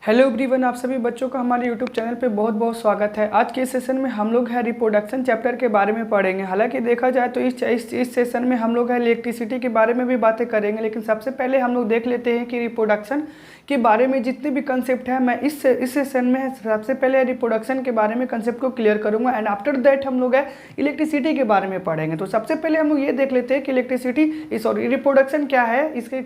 Hello everyone, आप सभी बच्चों का हमारे यूट्यूब चैनल पे बहुत बहुत स्वागत है। आज के सेशन में हम लोग है रिप्रोडक्शन चैप्टर के बारे में पढ़ेंगे। हालांकि देखा जाए तो इस सेशन में हम लोग है इलेक्ट्रिसिटी के बारे में भी बातें करेंगे, लेकिन सबसे पहले हम लोग देख लेते हैं कि रिप्रोडक्शन के बारे में जितने भी कंसेप्ट है मैं इस सेशन में सबसे पहले रिप्रोडक्शन के बारे में कंसेप्ट को क्लियर करूँगा एंड आफ्टर दैट हम लोग है इलेक्ट्रिसिटी के बारे में पढ़ेंगे। तो सबसे पहले हम लोग ये देख लेते हैं कि रिप्रोडक्शन क्या है, इसके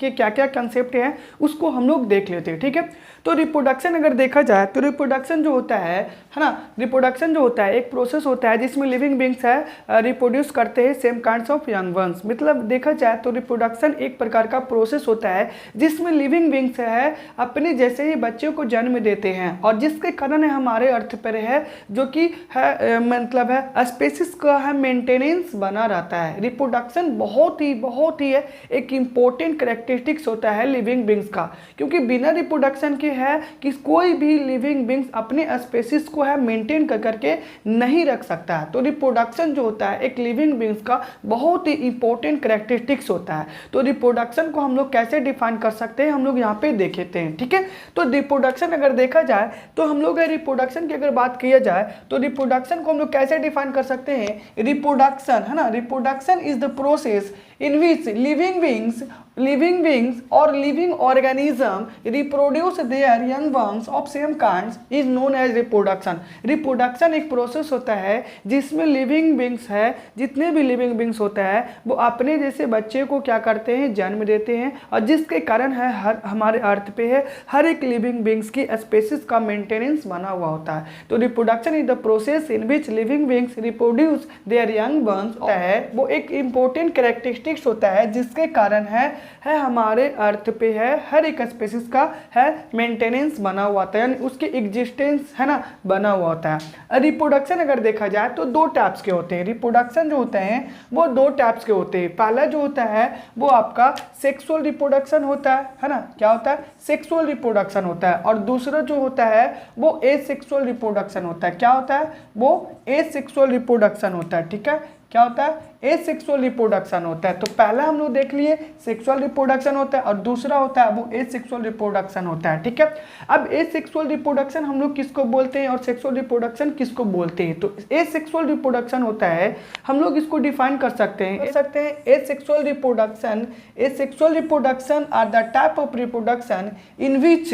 क्या क्या कंसेप्ट हैं उसको हम लोग देख लेते हैं। ठीक है, तो रिप्रोडक्शन अगर देखा जाए तो रिप्रोडक्शन जो होता है ना, रिप्रोडक्शन जो होता है एक प्रोसेस होता है जिसमें लिविंग बींग्स है रिप्रोड्यूस करते हैं same kinds of young ones. मतलब देखा जाए तो रिप्रोडक्शन एक प्रकार का प्रोसेस होता है जिसमें लिविंग बींग्स है अपने जैसे ही बच्चों को जन्म देते हैं और जिसके कारण हमारे अर्थ पर है जो कि है मतलब है स्पेसिस का है मेंटेनेंस बना रहता है। रिप्रोडक्शन बहुत ही है एक इम्पोर्टेंट कैरेक्टरिस्टिक्स होता है लिविंग बींग्स का, क्योंकि बिना रिप्रोडक्शन के है कि कोई भी लिविंग बींग्स अपने स्पेसिस को है मेंटेन करके नहीं रख सकता है। तो रिप्रोडक्शन जो होता है एक लिविंग बींग्स का बहुत ही इंपॉर्टेंट कैरेक्टरिस्टिक्स होता है। तो रिप्रोडक्शन को हम लोग कैसे डिफाइन कर सकते हैं हम लोग यहाँ पे देखेते हैं। ठीक है, तो रिप्रोडक्शन अगर देखा जाए तो हम लोग रिप्रोडक्शन की अगर बात किया जाए तो रिप्रोडक्शन को हम लोग कैसे डिफाइन कर सकते हैं। रिप्रोडक्शन है ना, reproduction is the process in which living beings or living organism reproduce their young ones of same kinds is known as reproduction। Reproduction एक प्रोसेस होता है जिसमें लिविंग बींग्स है, जितने भी लिविंग बींग्स होता है वो अपने जैसे बच्चे को क्या करते हैं जन्म देते हैं और जिसके कारण है हमारे अर्थ पे है हर एक लिविंग बींग्स की स्पेसिस का मेंटेनेंस बना हुआ होता है। तो reproduction is the process in which living beings reproduce their young once है वो एक इंपॉर्टेंट कैरेक्टरिस्टिक्स होता है जिसके कारण है हमारे अर्थ पे है हर एक स्पेसिस का है मेंटेनेंस बना हुआ होता है, यानी उसकी एग्जिस्टेंस है ना बना हुआ होता है। रिप्रोडक्शन अगर देखा जाए तो दो टाइप्स के होते हैं। रिप्रोडक्शन जो होते हैं वो दो टाइप्स के होते हैं। पहला जो होता है वो आपका सेक्सुअल रिप्रोडक्शन होता है ना, क्या होता है सेक्सुअल रिप्रोडक्शन होता है, और दूसरा जो होता है वो एसेक्सुअल रिप्रोडक्शन होता है। क्या होता है वो एसेक्सुअल रिप्रोडक्शन होता है। ठीक है, क्या होता है एसेक्सुअल रिप्रोडक्शन होता है। तो पहला हम लोग देख लिए सेक्सुअल रिप्रोडक्शन होता है और दूसरा होता है वो एसेक्सुअल रिप्रोडक्शन होता है। ठीक है, अब एसेक्सुअल रिप्रोडक्शन हम लोग किसको बोलते हैं और सेक्सुअल रिप्रोडक्शन किसको बोलते हैं। तो एसेक्सुअल रिप्रोडक्शन होता है हम लोग इसको डिफाइन कर सकते हैं asexual reproduction are the type of reproduction in which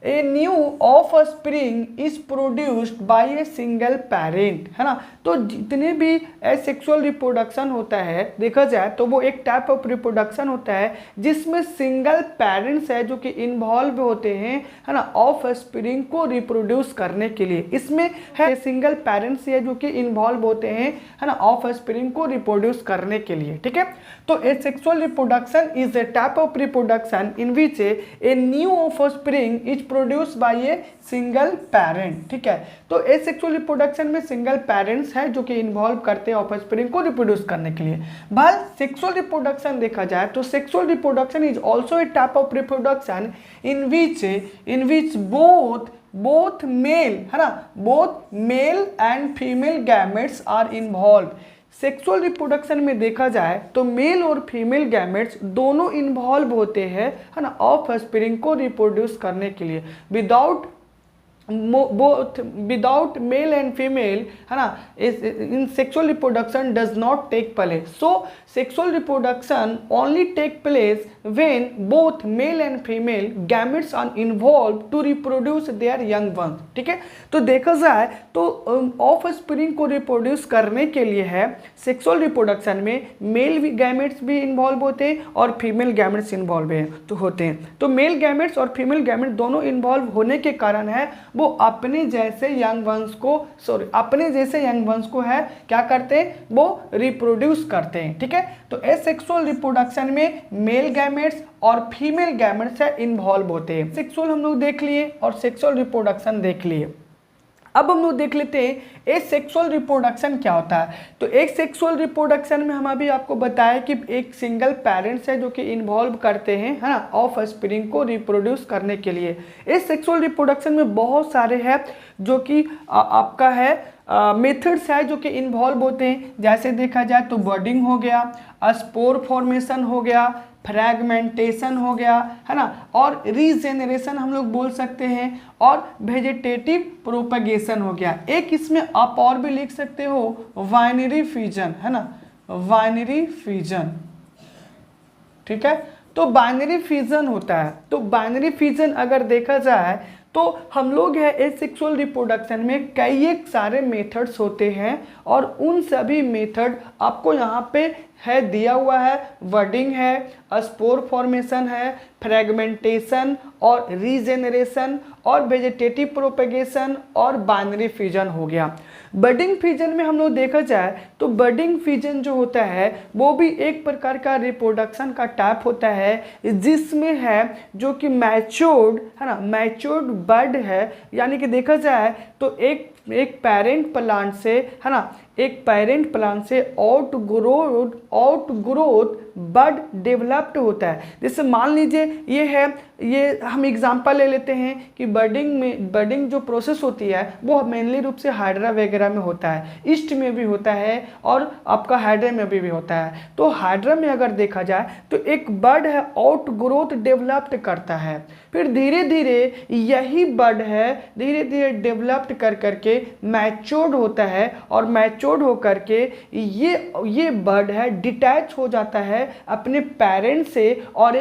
a new offspring is produced by a single parent है ना। तो जितने भी एसेक्सुअल रिप्रोडक्शन होता है देखा जाए तो वो एक टाइप ऑफ रिप्रोडक्शन होता है जिसमें सिंगल पेरेंट्स है जो कि इन्वॉल्व होते हैं है ना ऑफस्प्रिंग को रिप्रोड्यूस करने के लिए। इसमें है सिंगल पेरेंट्स है जो कि इन्वॉल्व होते हैं है ना ऑफस्प्रिंग को रिप्रोड्यूस करने के लिए। ठीक है, तो asexual reproduction is a type of reproduction in which a new offspring is produce by a single parent. ठीक है, तो एसेक्सुअल रिप्रोडक्शन में सिंगल पेरेंट्स है जो कि इन्वॉल्व करते हैं ऑफस्प्रिंग को रिप्रोड्यूस करने के लिए। भाई सेक्सुअल रिप्रोडक्शन देखा जाए तो sexual reproduction is also a type of reproduction in which both male है ना both male and female gametes are involve. Sexual reproduction में देखा जाए तो मेल और फीमेल गैमेट्स दोनों इन्वॉल्व होते हैं है ना ऑफस्प्रिंग को रिप्रोड्यूस करने के लिए। विदाउट मेल एंड फीमेल है ना in sexual reproduction does not take place. So sexual reproduction only take place when both male and female gametes are involve to reproduce their young ones. ठीक है, तो देखा जाए तो ऑफस्प्रिंग को reproduce करने के लिए है सेक्सुअल रिप्रोडक्शन में मेल गैमेट्स भी इन्वॉल्व होते हैं और फीमेल गैमेट्स इन्वॉल्व होते हैं। तो मेल गैमेट्स और फीमेल गैमेट्स दोनों इन्वॉल्व होने के कारण है वो अपने जैसे यंग वंस को है क्या करते हैं वो रिप्रोड्यूस करते हैं। ठीक है, तो एसेक्सुअल रिप्रोडक्शन में मेल गैमेट्स और फीमेल गैमेट्स है इन्वॉल्व होते हैं। सेक्सुअल हम लोग देख लिए और सेक्सुअल रिप्रोडक्शन देख लिए। अब हम लोग देख लेते हैं एसेक्सुअल रिप्रोडक्शन क्या होता है। तो एक सेक्सुअल रिप्रोडक्शन में हम अभी आपको बताया कि एक सिंगल पेरेंट्स है जो कि इन्वॉल्व करते हैं है ना ऑफस्प्रिंग को रिप्रोड्यूस करने के लिए। इस सेक्सुअल रिप्रोडक्शन में बहुत सारे हैं जो कि आपका है मेथड्स है जो कि इन्वॉल्व होते हैं। जैसे देखा जाए तो बर्डिंग हो गया, स्पोर फॉर्मेशन हो गया, फ्रैगमेंटेशन हो गया, है ना, और रीजेनरेशन हम लोग बोल सकते हैं, और वेजिटेटिव प्रोपगेशन हो गया। एक इसमें आप और भी लिख सकते हो बाइनरी फ्यूजन, है ना, बाइनरी फ्यूजन, ठीक है। तो बाइनरी फ्यूजन होता है। तो बाइनरी फ्यूजन अगर देखा जाए तो हम लोग है एसेक्सुअल रिप्रोडक्शन में कई एक सारे मेथड्स होते हैं, और उन सभी मेथड आपको यहाँ पे है दिया हुआ है। वर्डिंग है, स्पोर फॉर्मेशन है, फ्रैगमेंटेशन और रीजेनरेशन और वेजिटेटिव प्रोपेगेशन और बाइनरी फ्यूजन हो गया। बडिंग फ्यूजन में हम लोग देखा जाए तो बडिंग फ्यूजन जो होता है वो भी एक प्रकार का रिप्रोडक्शन का टाइप होता है, जिसमें है जो कि मैच्योर्ड, है ना, मैच्योर्ड बड है। यानी कि देखा जाए तो एक पेरेंट प्लांट से, है ना, एक पेरेंट प्लांट से आउटग्रोथ बड डेवलप्ड होता है। जैसे मान लीजिए ये हम एग्जांपल ले लेते हैं कि बडिंग जो प्रोसेस होती है वो मेनली रूप से हाइड्रा वगैरह में होता है, ईस्ट में भी होता है और आपका हाइड्रा में भी होता है। तो हाइड्रा में अगर देखा जाए तो एक बड है आउटग्रोथ डेवलप्ड करता है, फिर धीरे धीरे यही बड है धीरे धीरे डेवलप्ड कर करके मैच्योर्ड होता है, और मैच्योर्ड होकर के ये बड है डिटैच हो जाता है अपने पेरेंट से, और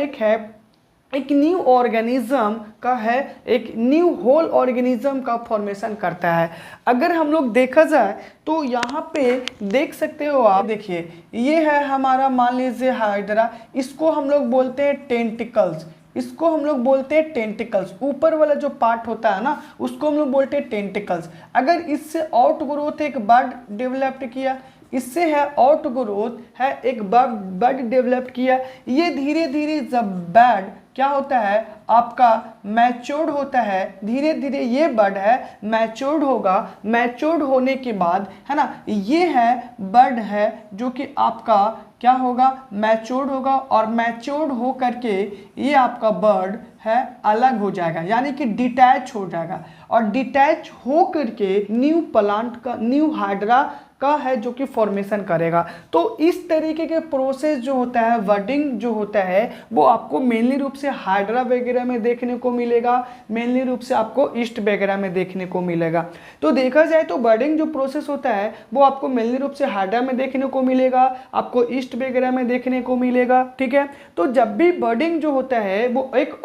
एक न्यू ऑर्गेनिज्म का है, एक न्यू होल ऑर्गेनिज्म का फॉर्मेशन करता है। अगर हम लोग देखा जाए तो यहाँ पे देख सकते हो आप, देखिए ये है हमारा, मान लीजिए हाइड्रा, इसको हम लोग बोलते हैं टेंटिकल्स, इसको हम लोग बोलते हैं टेंटिकल्स। ऊपर वाला जो पार्ट होता है ना उसको हम लोग बोलते हैं टेंटिकल्स। अगर इससे आउटग्रोथ एक बड डेवलप्ड किया, इससे है आउटग्रोथ है एक बड डेवलप किया, ये धीरे धीरे जब बड क्या होता है आपका मैच्योर्ड होता है, धीरे धीरे ये बड है मैच्योर्ड होगा, मैच्योर्ड होने के बाद, है ना, ये है बड है जो कि आपका क्या होगा मैच्योर्ड होगा, और मैच्योर्ड हो करके ये आपका बर्ड है अलग हो जाएगा, यानी कि डिटैच हो जाएगा, और डिटैच हो करके न्यू प्लांट का, न्यू हाइड्रा का है जो कि फॉर्मेशन करेगा। तो इस तरीके के प्रोसेस जो होता है बडिंग जो होता है वो आपको मेनली रूप से हाइड्रा वगैरह में देखने को मिलेगा, मेनली रूप से आपको ईस्ट वगैरह में देखने को मिलेगा। तो देखा जाए तो बडिंग जो प्रोसेस होता है वो आपको मेनली रूप से हाइड्रा में देखने को मिलेगा, आपको ईस्ट वगैरह में देखने को मिलेगा, ठीक है। तो जब भी बडिंग जो होता है वो एक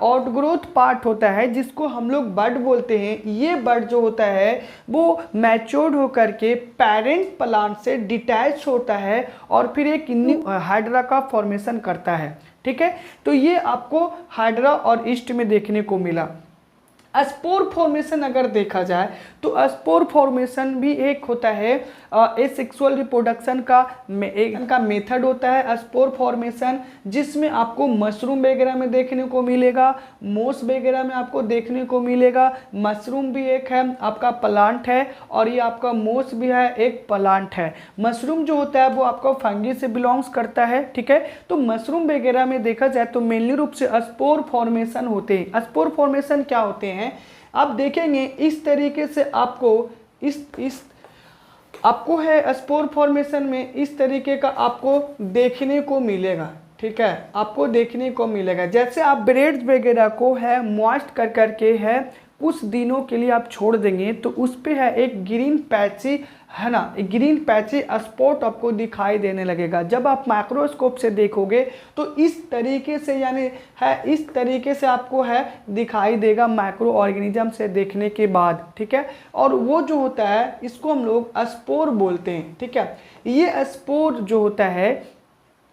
आउटग्रोथ पार्ट होता है जिसको हम लोग बड बोलते हैं। ये बड जो होता है वो मैच्योर्ड होकर के पेरेंट प्लांट से डिटैच होता है और फिर एक न्यू हाइड्रा का फॉर्मेशन करता है, ठीक है। तो ये आपको हाइड्रा और ईस्ट में देखने को मिला। स्पोर फॉर्मेशन अगर देखा जाए तो स्पोर फॉर्मेशन भी एक होता है एसेक्सुअल रिप्रोडक्शन का एक मेथड होता है स्पोर फॉर्मेशन, जिसमें आपको मशरूम वगैरह में देखने को मिलेगा, मोस वगैरह में आपको देखने को मिलेगा। मशरूम भी एक है आपका प्लांट है, और ये आपका मोस भी है एक प्लांट है। मशरूम जो होता है वो आपका फंगी से बिलोंग्स करता है, ठीक है। तो मशरूम वगैरह में देखा जाए तो मेनली रूप से स्पोर फॉर्मेशन होते हैं। स्पोर फॉर्मेशन क्या होते हैं आप देखेंगे इस तरीके से, आपको आपको है स्पोर फॉर्मेशन में इस तरीके का आपको देखने को मिलेगा, ठीक है, आपको देखने को मिलेगा। जैसे आप ब्रेड वगैरह को है मॉइस्ट कर करके है कुछ दिनों के लिए आप छोड़ देंगे तो उस पे है एक ग्रीन पैची, है ना, एक ग्रीन पैची स्पॉट आपको दिखाई देने लगेगा। जब आप माइक्रोस्कोप से देखोगे तो इस तरीके से, यानी है इस तरीके से आपको है दिखाई देगा माइक्रो ऑर्गेनिज्म से देखने के बाद, ठीक है। और वो जो होता है इसको हम लोग स्पोर बोलते हैं, ठीक है। ये स्पोर जो होता है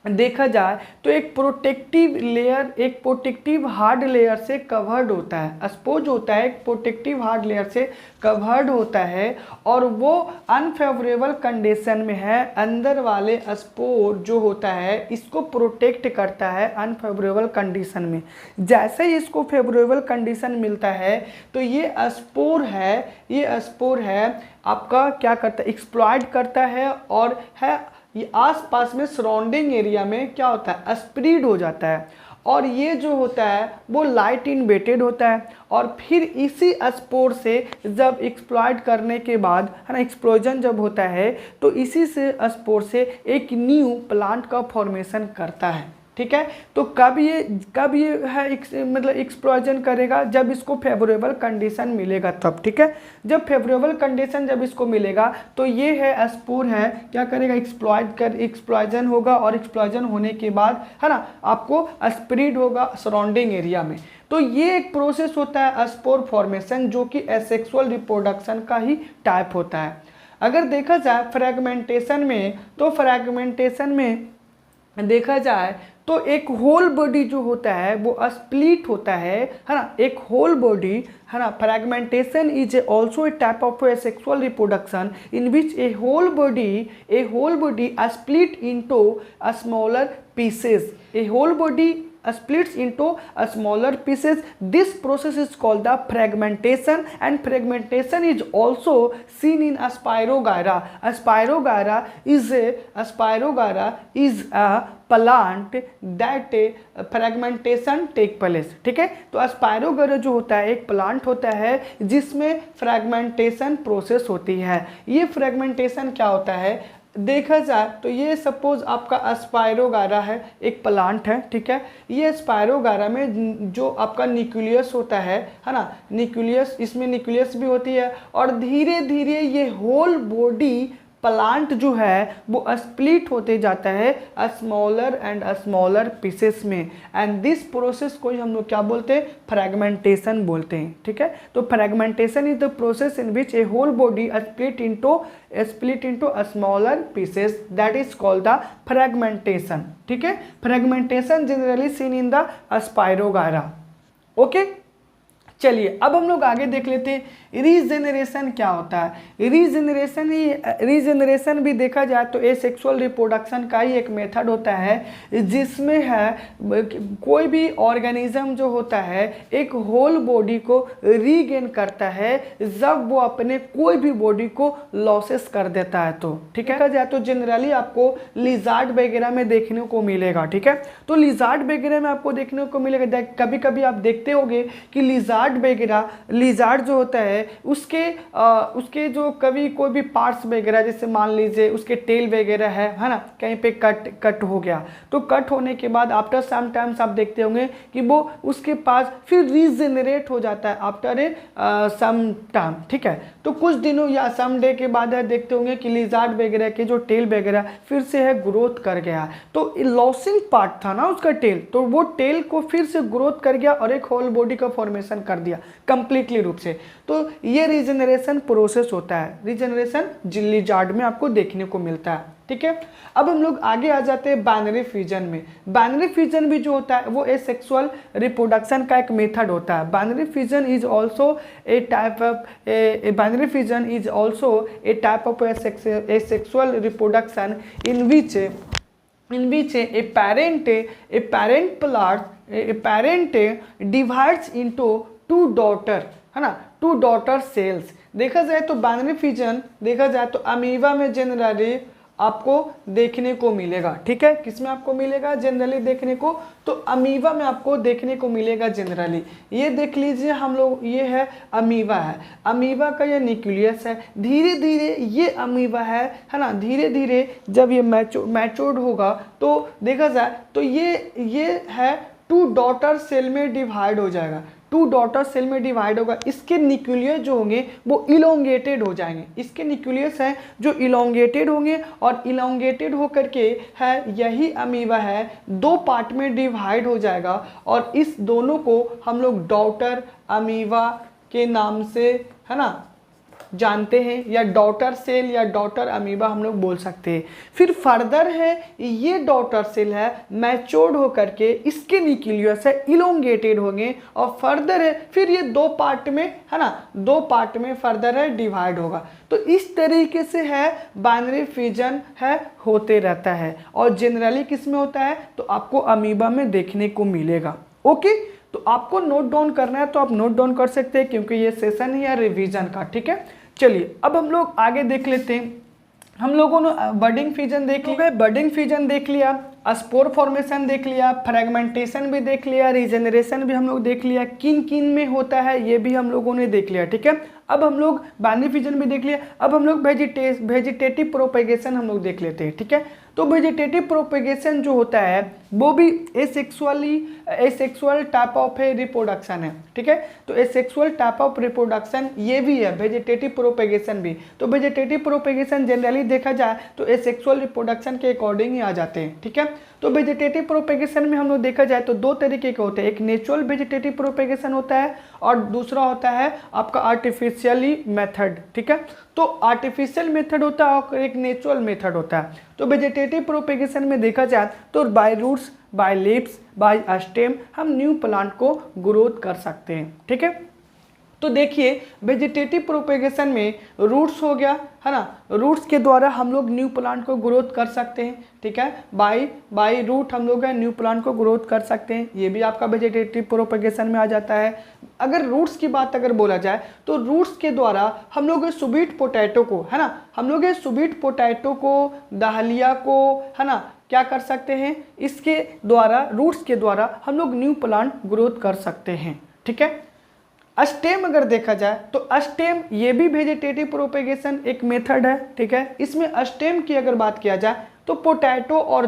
देखा जाए तो एक प्रोटेक्टिव लेयर, एक प्रोटेक्टिव हार्ड लेयर से कवर्ड होता है। स्पोर जो होता है एक प्रोटेक्टिव हार्ड लेयर से कवर्ड होता है, और वो अनफेवरेबल कंडीशन में है। अंदर वाले स्पोर जो होता है इसको प्रोटेक्ट करता है अनफेवरेबल कंडीशन में। जैसे ही इसको फेवरेबल कंडीशन मिलता है तो ये स्पोर है आपका क्या करता है, एक्सप्लॉइट करता है, और है ये आसपास में सराउंडिंग एरिया में क्या होता है स्प्रेड हो जाता है। और ये जो होता है वो लाइट इन वेटेड होता है, और फिर इसी स्पोर से जब एक्सप्लॉइट करने के बाद है ना, एक्सप्लोजन जब होता है तो इसी से स्पोर से एक न्यू प्लांट का फॉर्मेशन करता है। ठीक है, तो कब ये है मतलब एक्सप्लोजन करेगा, जब इसको फेवरेबल कंडीशन मिलेगा तब। ठीक है, जब फेवरेबल कंडीशन जब इसको मिलेगा तो ये है स्पोर है क्या करेगा, एक्सप्लोजन होगा, और एक्सप्लोजन होने के बाद है ना आपको स्प्रेड होगा सराउंडिंग एरिया में। तो ये एक प्रोसेस होता है स्पोर फॉर्मेशन, जो कि एसेक्सुअल रिप्रोडक्शन का ही टाइप होता है। अगर देखा जाए फ्रैगमेंटेशन में, तो फ्रैगमेंटेशन में देखा जाए तो एक होल बॉडी जो होता है वो स्प्लिट होता है ना, एक होल बॉडी है ना। Fragmentation is also a type of sexual reproduction in which a whole body split into smaller pieces. A whole body splits into a smaller pieces. This process is called the fragmentation, and fragmentation is also seen in a Spirogyra. A Spirogyra is a plant that fragmentation take place। ठीक है, तो spirogyra जो होता है एक plant होता है जिसमें फ्रैगमेंटेशन प्रोसेस होती है। ये फ्रैगमेंटेशन क्या होता है देखा जाए तो ये सपोज आपका स्पायरोगायरा है, एक प्लांट है। ठीक है, ये स्पायरोगायरा में जो आपका न्यूक्लियस होता है ना, न्यूक्लियस, इसमें न्यूक्लियस भी होती है, और धीरे धीरे ये होल बॉडी प्लांट जो है वो स्प्लिट होते जाता है स्मॉलर एंड स्मॉलर पीसेस में, एंड दिस प्रोसेस को हम लोग क्या बोलते हैं, फ्रैगमेंटेशन बोलते हैं। ठीक है, तो fragmentation is the process in which a whole body split into smaller pieces, that is called the fragmentation. ठीक है, fragmentation generally seen in the spirogyra. Okay, चलिए अब हम लोग आगे देख लेते हैं रीजेनरेशन क्या होता है। रीजेनरेशन भी देखा जाए तो एसेक्सुअल रिप्रोडक्शन का ही एक मेथड होता है, जिसमें है कोई भी ऑर्गेनिज्म जो होता है एक होल बॉडी को रीगेन करता है जब वो अपने कोई भी बॉडी को लॉसेस कर देता है। तो ठीक है, देखा जाए तो जनरली आपको लिजार्ड वगैरह में देखने को मिलेगा। ठीक है, तो लिजार्ड वगैरह में आपको देखने को मिलेगा, कभी कभी आप देखते होंगे कि लिजार्ड जो होता है उसके जो कभी कोई भी पार्ट्स वगैरह, जैसे मान लीजिए उसके टेल वगैरह है ना, कहीं पे कट हो गया, तो कट होने के बाद आफ्टर सम टाइम्स आप देखते होंगे कि वो उसके पास फिर रीजेनरेट हो जाता है आफ्टर ए सम टाइम। ठीक है, तो कुछ दिनों या सम डे के बाद देखते होंगे कि लिजार्ड वगैरह के जो टेल वगैरह फिर से है ग्रोथ कर गया। तो लॉसिंग पार्ट था ना उसका टेल, तो वो टेल को फिर से ग्रोथ कर गया और एक होल बॉडी का फॉर्मेशन कर दिया कंप्लीटली रूप से। तो ये रीजनरेशन प्रोसेस होता है, रीजनरेशन लिजार्ड में आपको देखने को मिलता है। ठीक है, अब हम लोग आगे आ जाते हैं बाइनरी फ्यूजन में। बाइनरी फ्यूजन भी जो होता है वो एसेक्सुअल रिप्रोडक्शन का एक मेथड होता है। Binary fusion is also a type of asexual reproduction in which a parent divides into two daughter, है ना, टू डॉटर सेल्स। देखा जाए तो बाइनरी फ्यूजन देखा जाए तो अमीबा में जनरली आपको देखने को मिलेगा। ठीक है, किसमें आपको मिलेगा जनरली देखने को, तो अमीबा में आपको देखने को मिलेगा जनरली। ये देख लीजिए हम लोग, ये है अमीबा है, अमीबा का ये न्यूक्लियस है। धीरे धीरे ये अमीबा है ना, धीरे धीरे जब ये मैच्योर्ड होगा तो देखा जाए तो ये है टू डॉटर सेल में डिवाइड हो जाएगा, टू डॉटर सेल में डिवाइड होगा। इसके न्यूक्लियस जो होंगे वो इलोंगेटेड हो जाएंगे, इसके न्यूक्लियस हैं जो इलोंगेटेड होंगे, और इलोंगेटेड होकर के है यही अमीबा है दो पार्ट में डिवाइड हो जाएगा, और इस दोनों को हम लोग डॉटर अमीबा के नाम से है ना जानते हैं, या डॉटर सेल या डॉटर अमीबा हम लोग बोल सकते हैं। फिर फर्दर है ये डॉटर सेल है मैच्योर्ड होकर के इसके न्यूक्लियस है इलोंगेटेड होंगे, और फर्दर है फिर ये दो पार्ट में है ना, दो पार्ट में फर्दर है डिवाइड होगा। तो इस तरीके से है बाइनरी फ्यूजन है होते रहता है, और जनरली किस में होता है तो आपको अमीबा में देखने को मिलेगा। ओके, तो आपको नोट डाउन करना है तो आप नोट डाउन कर सकते हैं, क्योंकि ये सेशन है या रिवीजन का। ठीक है, चलिए अब हम लोग आगे देख लेते हैं। हम लोगों ने बडिंग फ्यूजन देख लिया, बडिंग फ्यूजन देख लिया, स्पोर फॉर्मेशन देख लिया, फ्रेगमेंटेशन भी देख लिया, रीजेनरेशन भी हम लोग देख लिया, किन किन में होता है ये भी हम लोगों ने देख लिया। ठीक है, अब हम लोग बाइनरी फिजन भी देख लिया। अब हम लोग वेजिटेटिव प्रोपेगेशन हम लोग देख लेते हैं। ठीक है, तो वेजिटेटिव प्रोपेगेशन जो होता है वो भी एसेक्सुअल टाइप ऑफ रिप्रोडक्शन है। ठीक है, तो एसेक्सुअल टाइप ऑफ रिप्रोडक्शन ये भी है, वेजिटेटिव प्रोपेगेशन भी। तो वेजिटेटिव प्रोपेगेशन जनरली देखा जाए तो एसेक्सुअल रिप्रोडक्शन के अकॉर्डिंग ही आ जाते हैं। ठीक है, तो वेजिटेटिव प्रोपेगेशन में हम लोग देखा जाए तो दो तरीके के होते हैं, एक नेचुरल वेजिटेटिव प्रोपेगेशन होता है और दूसरा होता है आपका आर्टिफिशियली मेथड। ठीक है, तो आर्टिफिशियल मेथड होता है और एक नेचुरल मेथड होता है। तो वेजिटेटिव प्रोपेगेशन में देखा जाए तो by roots, by leaves, by stem हम न्यू प्लांट को ग्रोथ कर सकते हैं। ठीक है, तो देखिए वेजिटेटिव प्रोपेगेशन में रूट्स हो गया है ना, रूट्स के द्वारा हम लोग न्यू प्लांट को ग्रोथ कर सकते हैं। ठीक है, बाय रूट हम लोग न्यू प्लांट को ग्रोथ कर सकते हैं, ये भी आपका वेजिटेटिव प्रोपेगेशन में आ जाता है। अगर रूट्स की बात अगर बोला जाए तो रूट्स के द्वारा हम लोग स्वीट पोटैटो को, है ना, हम लोग स्वीट पोटैटो को, दहलिया को, है ना, क्या कर सकते हैं, इसके द्वारा रूट्स के द्वारा हम लोग न्यू प्लांट ग्रोथ कर सकते हैं। ठीक है, स्टेम अगर देखा जाए तो स्टेम ये भी वेजिटेटिव प्रोपेगेशन एक मेथड है। ठीक है, इसमें स्टेम की अगर बात किया जाए तो पोटैटो और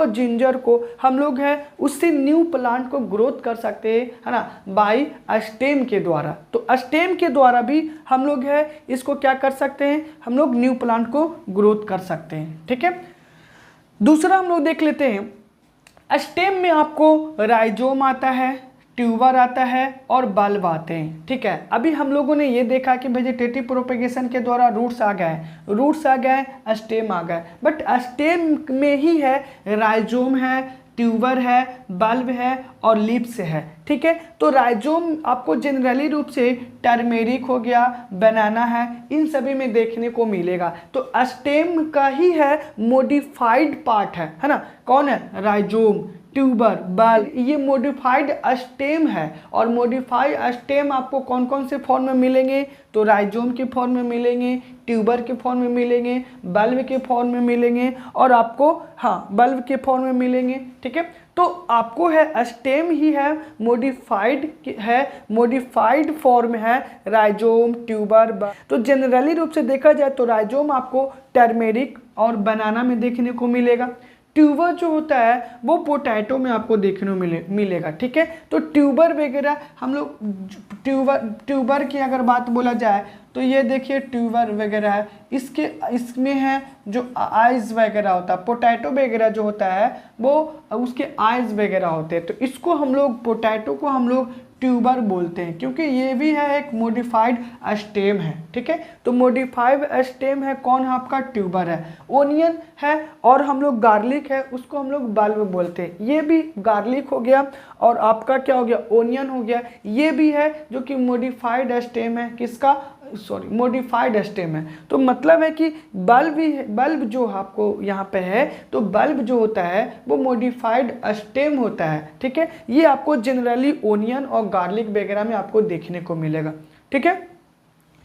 जिंजर को हम लोग है उससे न्यू प्लांट को ग्रोथ कर सकते हैं, है ना, बाय स्टेम के द्वारा। तो स्टेम के द्वारा भी हम लोग है इसको क्या कर सकते हैं, हम लोग न्यू प्लांट को ग्रोथ कर सकते हैं। ठीक है, दूसरा हम लोग देख लेते हैं, स्टेम में आपको राइजोम आता है, ट्यूबर आता है और बल्ब आते हैं। ठीक है, अभी हम लोगों ने ये देखा कि वेजिटेटिव प्रोपेगेशन के द्वारा रूट्स आ गए, स्टेम आ गए, बट स्टेम में ही है राइजोम है, ट्यूबर है, बल्ब है और लीव्स है। ठीक है, तो राइजोम आपको जनरली रूप से टर्मेरिक हो गया, बनाना है, इन सभी में देखने को मिलेगा। तो स्टेम का ही है मॉडिफाइड पार्ट है ना, कौन है, राइजोम, ट्यूबर, बल्ब, ये मॉडिफाइड स्टेम है। और मॉडिफाइड स्टेम आपको कौन कौन से फॉर्म में मिलेंगे, तो राइजोम के फॉर्म में मिलेंगे, ट्यूबर के फॉर्म में मिलेंगे, बल्ब के फॉर्म में मिलेंगे और आपको बल्ब के फॉर्म में मिलेंगे। ठीक है, तो आपको है स्टेम ही है, मॉडिफाइड फॉर्म है राइजोम, ट्यूबर, बल्ब। तो जनरली रूप से देखा जाए तो राइजोम आपको टर्मेरिक और बनाना में देखने को मिलेगा। ट्यूबर जो होता है वो पोटैटो में आपको देखने को मिलेगा। ठीक है, तो ट्यूबर वगैरह हम लोग ट्यूबर की अगर बात बोला जाए तो ये देखिए ट्यूबर वगैरह है, इसमें है जो आइज वगैरह होता है, पोटैटो वगैरह जो होता है वो उसके आइज वगैरह होते हैं। तो इसको हम लोग, पोटैटो को हम लोग ट्यूबर बोलते हैं क्योंकि ये भी है एक मॉडिफाइड स्टेम है। ठीक है, तो मॉडिफाइड स्टेम है कौन है, आपका ट्यूबर है। ओनियन है और हम लोग गार्लिक है, उसको हम लोग बल्ब बोलते हैं। ये भी गार्लिक हो गया और आपका क्या हो गया, ओनियन हो गया, ये भी है जो कि मॉडिफाइड स्टेम है, किसका, मॉडिफाइड स्टेम है। तो मतलब है कि बल्ब जो आपको यहाँ पे है, तो बल्ब जो होता है वो मॉडिफाइड स्टेम होता है। ठीक है, ये आपको जनरली ओनियन और गार्लिक वगैरह में आपको देखने को मिलेगा। ठीक है,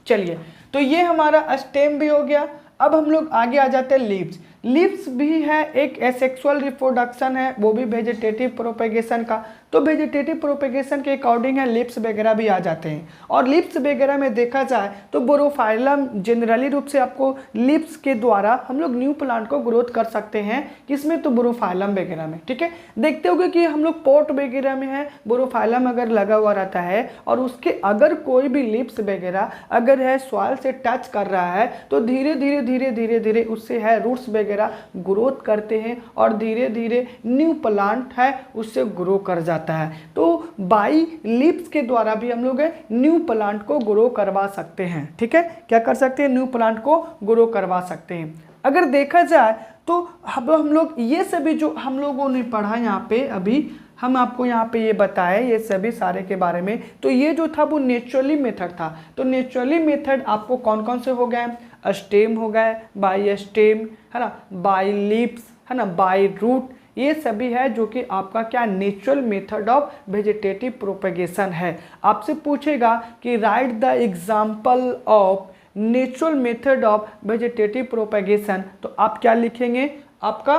चलिए, तो ये हमारा स्टेम भी हो गया। अब हम लोग आगे आ जाते हैं लीव्स। लीव्स भी है एक एसेक्सुअल रिप्रोडक्शन है, वो भी वेजिटेटिव प्रोपेगेशन का। तो वेजिटेटिव प्रोपेगेशन के अकॉर्डिंग है लीव्स वगैरह भी आ जाते हैं। और लीव्स वगैरह में देखा जाए तो बोरोफाइलम जनरली रूप से आपको लीव्स के द्वारा हम लोग न्यू प्लांट को ग्रोथ कर सकते हैं, किसमें, तो बोरोफाइलम वगैरह में। ठीक है, देखते होगे कि हम लोग पॉट वगैरह में है बोरोफाइलम अगर लगा हुआ रहता है और उसके अगर कोई भी लीव्स वगैरह अगर है सॉइल से टच कर रहा है तो धीरे धीरे उससे है रूट्स वगैरह ग्रोथ करते हैं और धीरे धीरे न्यू प्लांट है उससे ग्रो कर जाता है। तो बाई लीव्स के द्वारा भी हम लोग न्यू प्लांट को ग्रो करवा सकते हैं। ठीक है, क्या कर सकते हैं, न्यू प्लांट को ग्रो करवा सकते हैं। अगर देखा जाए तो हम लोग ये सभी जो हम लोगों ने पढ़ा यहाँ पे, अभी हम आपको यहाँ पे ये बताए ये सभी सारे के बारे में, तो ये जो था वो नेचुरली मेथड था। तो नेचुरली मेथड आपको कौन कौन से हो गए, स्टेम हो गए, बाय स्टेम, है ना, बाय लीव्स, है ना, बाय रूट, ये सभी है जो कि आपका क्या, natural method of vegetative propagation है। आपसे पूछेगा कि right the example of natural method of vegetative propagation, तो आप क्या लिखेंगे, आपका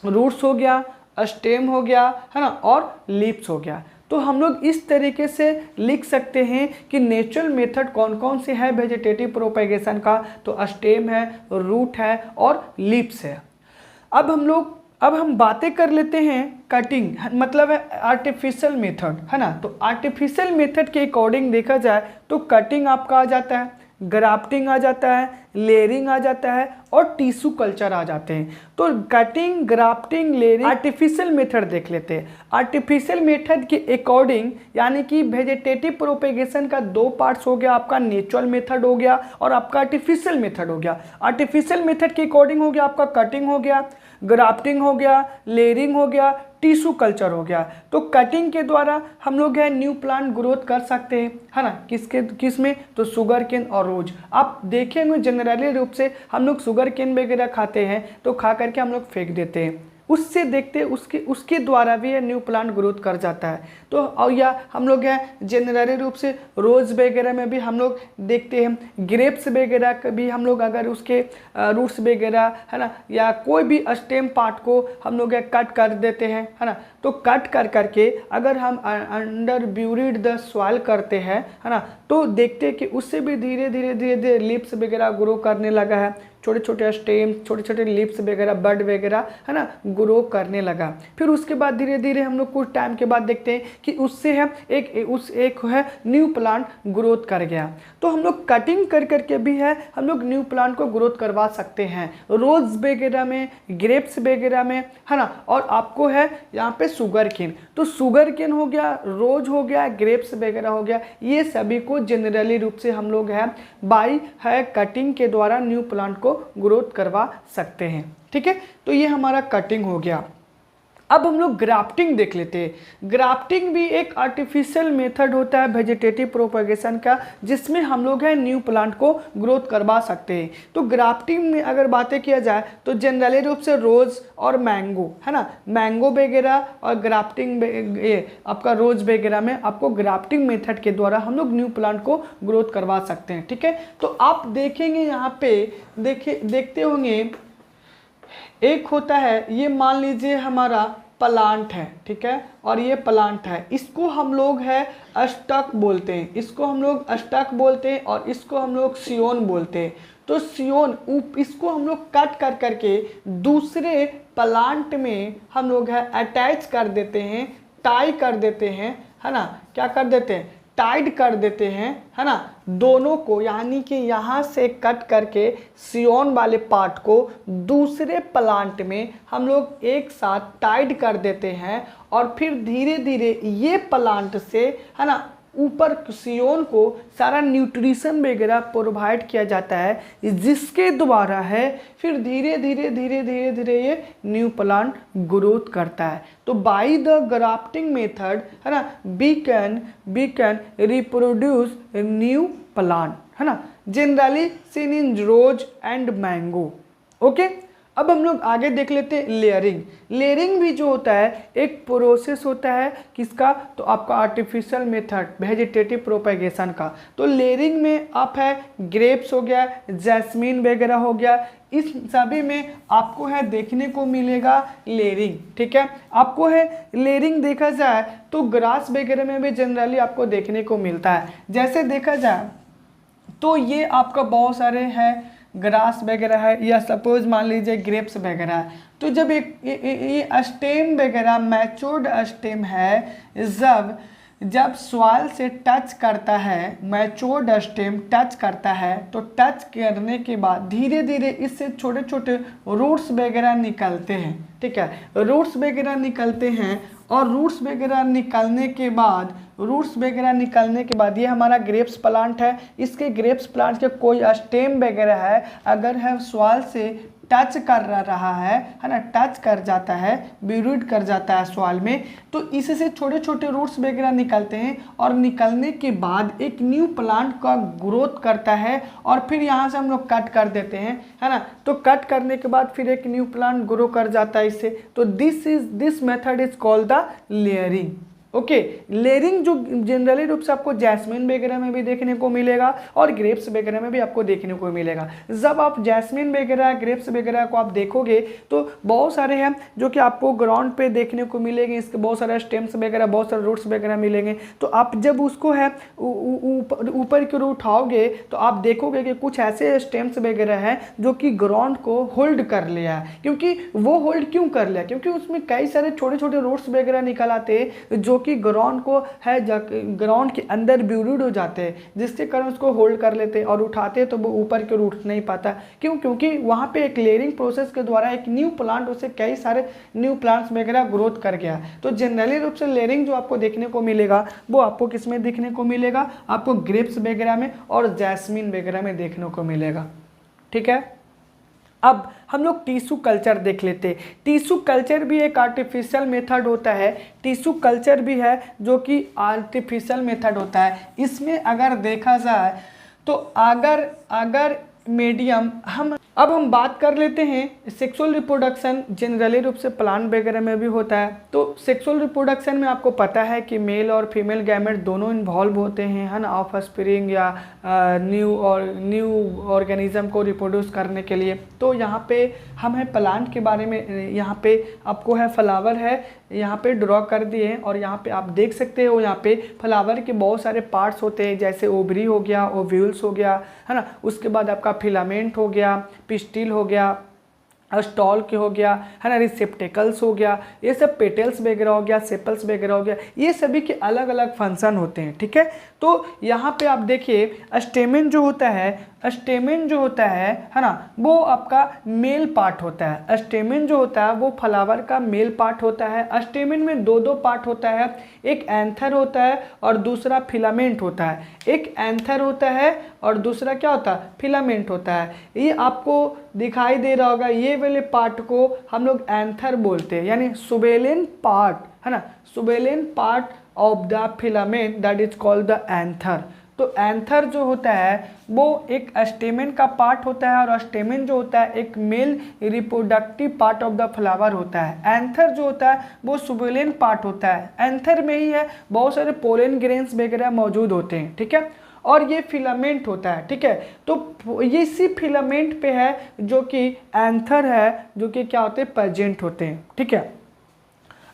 रूट्स हो गया, स्टेम हो गया, है ना, और लीव्स हो गया। तो हम लोग इस तरीके से लिख सकते हैं कि नेचुरल मेथड कौन कौन से है वेजिटेटिव प्रोपेगेशन का, तो स्टेम है, रूट है और लीव्स है। अब हम बातें कर लेते हैं कटिंग, मतलब है आर्टिफिशियल मेथड, है ना। तो आर्टिफिशियल मेथड के अकॉर्डिंग देखा जाए तो कटिंग आपका आ जाता है, ग्राफ्टिंग आ जाता है, लेयरिंग आ जाता है और टिश्यू कल्चर आ जाते हैं। तो cutting, grafting, layering, artificial method देख लेते हैं। आर्टिफिशियल मेथड के अकॉर्डिंग यानी कि वेजिटेटिव प्रोपेगेशन का दो पार्ट्स हो गया, आपका नेचुरल मेथड हो गया और आपका आर्टिफिशियल मेथड हो गया। आर्टिफिशियल मेथड के अकॉर्डिंग हो गया आपका कटिंग हो गया, ग्राफ्टिंग हो गया, लेयरिंग हो गया, टिश्यू कल्चर हो गया। तो कटिंग के द्वारा हम लोग है न्यू प्लांट ग्रोथ कर सकते हैं, है ना, किस में, तो शुगर केन और रोज। आप देखेंगे जनरली रूप से हम लोग शुगर केन वगैरह खाते हैं तो खा करके हम लोग फेंक देते हैं, उससे देखते उसके द्वारा भी ये न्यू प्लांट ग्रोथ कर जाता है। तो और या हम लोग हैं जनरली रूप से रोज वगैरह में भी हम लोग देखते हैं, ग्रेप्स वगैरह का भी हम लोग अगर उसके रूट्स वगैरह, है ना, या कोई भी स्टेम पार्ट को हम लोग कट कर देते हैं, है ना, तो कट कर करके अगर हम अंडर ब्यूरिड द सॉइल करते हैं, है ना, तो देखते हैं कि उससे भी धीरे धीरे लीव्स वगैरह ग्रो करने लगा है, छोटे छोटे स्टेम, छोटे छोटे लीव्स वगैरह, बड वगैरह, है ना, ग्रो करने लगा। फिर उसके बाद धीरे धीरे हम लोग कुछ टाइम के बाद देखते हैं कि उससे है एक है न्यू प्लांट ग्रोथ कर गया। तो हम लोग कटिंग कर करके भी है हम लोग न्यू प्लांट को ग्रोथ करवा सकते हैं, रोज वगैरह में, ग्रेप्स वगैरह में, है ना। और आपको है यहाँ पे शुगर केन, तो शुगर केन हो गया, रोज हो गया, ग्रेप्स वगैरह हो गया, ये सभी को जनरली रूप से हम लोग है बाई है कटिंग के द्वारा न्यू प्लांट को ग्रोथ करवा सकते हैं। ठीक है, तो ये हमारा कटिंग हो गया। अब हम लोग ग्राफ्टिंग देख लेते हैं। ग्राफ्टिंग भी एक आर्टिफिशियल मेथड होता है वेजिटेटिव प्रोपेगेशन का, जिसमें हम लोग है न्यू प्लांट को ग्रोथ करवा सकते हैं। तो ग्राफ्टिंग में अगर बातें किया जाए तो जनरली रूप से रोज और मैंगो, है ना, मैंगो वगैरह और ग्राफ्टिंग ये आपका रोज वगैरह में आपको ग्राफ्टिंग मेथड के द्वारा हम लोग न्यू प्लांट को ग्रोथ करवा सकते हैं। ठीक है, तो आप देखेंगे यहाँ पे देखते होंगे एक होता है, ये मान लीजिए हमारा प्लांट है, ठीक है, और ये प्लांट है, इसको हम लोग है स्टक बोलते हैं, इसको हम लोग स्टक बोलते हैं और इसको हम लोग सियोन बोलते हैं। तो सियोन इसको हम लोग कट कर करके दूसरे प्लांट में हम लोग है अटैच कर देते हैं, टाई कर देते हैं, है ना, क्या कर देते हैं, टाइड कर देते हैं, है ना, दोनों को, यानी कि यहाँ से कट करके सियोन वाले पार्ट को दूसरे प्लांट में हम लोग एक साथ टाइड कर देते हैं और फिर धीरे धीरे ये प्लांट से, है ना, ऊपर सियोन को सारा न्यूट्रिशन वगैरह प्रोवाइड किया जाता है, जिसके द्वारा है फिर धीरे धीरे ये न्यू प्लांट ग्रोथ करता है। तो बाय द ग्राफ्टिंग मेथड, है ना, we can reproduce new plant, है ना, generally seen in rose and mango. Okay, अब हम लोग आगे देख लेते हैं लेयरिंग। लेयरिंग भी जो होता है एक प्रोसेस होता है किसका, तो आपका आर्टिफिशियल मेथड वेजिटेटिव प्रोपेगेशन का। तो लेयरिंग में आप है ग्रेप्स हो गया, जैस्मीन वगैरह हो गया, इस सभी में आपको है देखने को मिलेगा लेयरिंग। ठीक है, आपको है लेयरिंग देखा जाए तो ग्रास वगैरह में भी जनरली आपको देखने को मिलता है। जैसे देखा जाए तो ये आपका बहुत सारे हैं ग्रास वगैरह है, या सपोज मान लीजिए ग्रेप्स वगैरह है। तो जब ये स्टेम वगैरह मैच्योर्ड स्टेम है, जब सॉइल से टच करता है, मैच्योर्ड स्टेम टच करता है, तो टच करने के बाद धीरे धीरे इससे छोटे छोटे रूट्स वगैरह निकलते हैं। ठीक है, रूट्स वगैरह निकलते हैं और रूट्स वगैरह निकलने के बाद ये हमारा ग्रेप्स प्लांट है। इसके ग्रेप्स प्लांट के कोई स्टेम वगैरह है, अगर है सॉइल से टच कर रहा है ना, टच कर जाता है, ब्यूरिड कर जाता है सॉइल में, तो इससे छोटे छोटे रूट्स वगैरह निकलते हैं और निकलने के बाद एक न्यू प्लांट का ग्रोथ करता है और फिर यहाँ से हम लोग कट कर देते हैं, है ना। तो कट करने के बाद फिर एक न्यू प्लांट ग्रो कर जाता है इससे। तो this method is called the layering. Okay. Layering जो जनरली रूप से आपको जैस्मिन वगैरह में भी देखने को मिलेगा और ग्रेप्स वगैरह में भी आपको देखने को मिलेगा। जब आप जैस्मिन वगैरह ग्रेप्स वगैरह को आप देखोगे तो बहुत सारे हैं जो कि आपको ग्राउंड पे देखने को मिलेंगे, इसके बहुत सारे स्टेम्स वगैरह, बहुत सारे रूट्स वगैरह मिलेंगे। तो आप जब उसको है ऊपर की ओर उठाओगे तो आप देखोगे कि कुछ ऐसे स्टेम्स वगैरह हैं जो कि ग्राउंड को होल्ड कर लिया है। क्योंकि वो होल्ड क्यों कर लिया? क्योंकि उसमें कई सारे छोटे छोटे रूट्स वगैरह निकल आते हैं जो कि ग्राउंड को है ग्राउंड के अंदर ब्यूरिड हो जाते हैं, जिसके कारण उसको होल्ड कर लेते हैं और उठाते हैं तो वो ऊपर की ओर उठ नहीं पाता। क्यों? क्योंकि वहाँ पे एक लेयरिंग प्रोसेस के द्वारा एक न्यू प्लांट उसे कई सारे न्यू प्लांट्स वगैरह ग्रोथ कर गया। तो जनरली रूप से लेयरिंग जो आपको देखने को मिलेगा वो आपको किसमें देखने को मिलेगा? आपको ग्रेप्स वगैरह में और जैस्मिन वगैरह में देखने को मिलेगा। ठीक है, अब हम लोग टिश्यू कल्चर देख लेते हैं। टिश्यू कल्चर भी एक आर्टिफिशियल मेथड होता है। टिश्यू कल्चर भी है जो कि आर्टिफिशियल मेथड होता है। इसमें अगर देखा जाए तो अगर मीडियम अब हम बात कर लेते हैं सेक्सुअल रिप्रोडक्शन जनरली रूप से प्लांट वगैरह में भी होता है। तो सेक्सुअल रिप्रोडक्शन में आपको पता है कि मेल और फीमेल गैमेट दोनों इन्वॉल्व होते हैं, है ना, ऑफ स्प्रिंग या न्यू ऑर्गेनिज्म को रिप्रोड्यूस करने के लिए। तो यहाँ पे हम है प्लांट के बारे में, यहाँ पे आपको है फ्लावर है यहाँ पे ड्रॉ कर दिए हैं और यहाँ पे आप देख सकते हो यहाँ पे फ्लावर के बहुत सारे पार्ट्स होते हैं, जैसे ओवरी हो गया, ओव्यूल्स हो गया, है ना, उसके बाद आपका फिलामेंट हो गया, पिस्टिल हो गया, स्टॉल के हो गया, है ना, रिसेप्टेकल्स हो गया, ये सब पेटल्स वगैरह हो गया, सेपल्स वगैरह हो गया, ये सभी के अलग अलग फंक्शन होते हैं। ठीक है, तो यहाँ पे आप देखिए स्टेमेन जो होता है ना, वो आपका मेल पार्ट होता है। स्टेमेन जो होता है वो फ्लावर का मेल पार्ट होता है। स्टेमेन में दो पार्ट होता है, एक एंथर होता है और दूसरा फिलामेंट होता है। एक एंथर होता है और दूसरा क्या होता है? फिलामेंट होता है। ये आपको दिखाई दे रहा होगा, ये वाले पार्ट को हम लोग एंथर बोलते हैं, यानी सुबेलेंट पार्ट, है ना, swollen part of the filament that is called the anther. तो एंथर जो होता है वो एक स्टेमेन का पार्ट होता है और स्टेमेन जो होता है एक male reproductive part of the flower होता है। एंथर जो होता है वो सुबेलेंट पार्ट होता है। एंथर में ही है बहुत सारे पोलन ग्रेन्स वगैरह मौजूद होते हैं। ठीक है, और ये फिलामेंट होता है। ठीक है, तो ये इसी फिलामेंट पे है जो कि एंथर है, जो कि क्या होते हैं? प्रेजेंट होते हैं। ठीक है,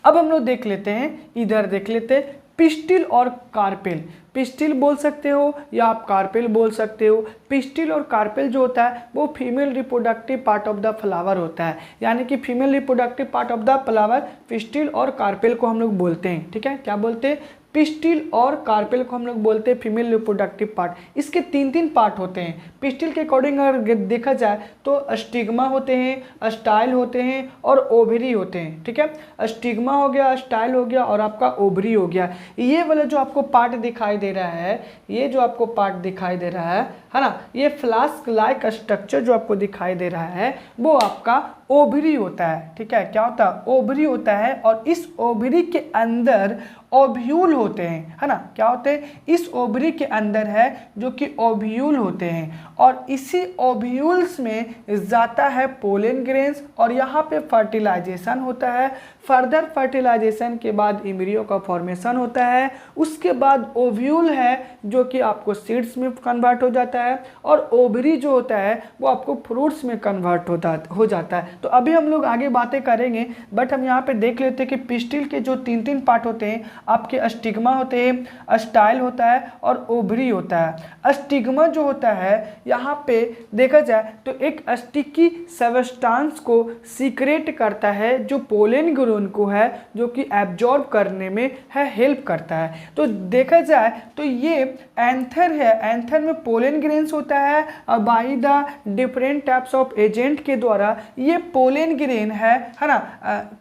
अब हम लोग देख लेते हैं, इधर देख लेते हैं पिस्टिल और कार्पेल। पिस्टिल बोल सकते हो या आप कार्पेल बोल सकते हो। पिस्टिल और कार्पेल जो होता है वो female reproductive part of the flower होता है, यानी कि female reproductive part of the flower pistil और कार्पेल को हम लोग बोलते हैं। ठीक है, क्या बोलते हैं? पिस्टिल और कार्पेल को हम लोग बोलते हैं फीमेल रिप्रोडक्टिव पार्ट। इसके तीन पार्ट होते हैं। पिस्टिल के अकॉर्डिंग अगर देखा जाए तो स्टिग्मा होते हैं, स्टाइल होते हैं और ओवरी होते हैं। ठीक है, स्टिग्मा हो गया, स्टाइल हो गया और आपका ओवरी हो गया। ये वाला जो आपको पार्ट दिखाई दे रहा है, ये जो आपको पार्ट दिखाई दे रहा है ना, ये फ्लास्क लाइक स्ट्रक्चर जो आपको दिखाई दे रहा है वो आपका ओवरी होता है। ठीक है, क्या होता है? ओवरी होता है। और इस ओवरी के अंदर ओव्यूल होते हैं, है ना, क्या होते हैं? इस ओवरी के अंदर है जो कि ओव्यूल होते हैं और इसी ओव्यूल्स में जाता है पोलन ग्रेन्स और यहाँ पे फर्टिलाइजेशन होता है। फर्दर फर्टिलाइजेशन के बाद एम्ब्रियो का फॉर्मेशन होता है। उसके बाद ओव्यूल है जो कि आपको सीड्स में कन्वर्ट हो जाता है और ओवरी जो होता है वो आपको फ्रूट्स में कन्वर्ट हो जाता है। तो अभी हम लोग आगे बातें करेंगे, बट हम यहाँ पे देख लेते हैं कि पिस्टिल के जो तीन पार्ट होते हैं, आपके स्टिग्मा होते हैं, स्टाइल होता है और ओवरी होता है। स्टिग्मा जो होता है यहाँ पे देखा जाए तो एक स्टिकी सब्सटेंस को सीक्रेट करता है जो पोलन ग्रेन को है जो कि एब्जॉर्ब करने में है हेल्प करता है। तो देखा जाए तो ये एंथर है, एंथर में पोलन ग्रेन्स होता है और by the different types of agent के द्वारा ये पोलन ग्रेन है ना,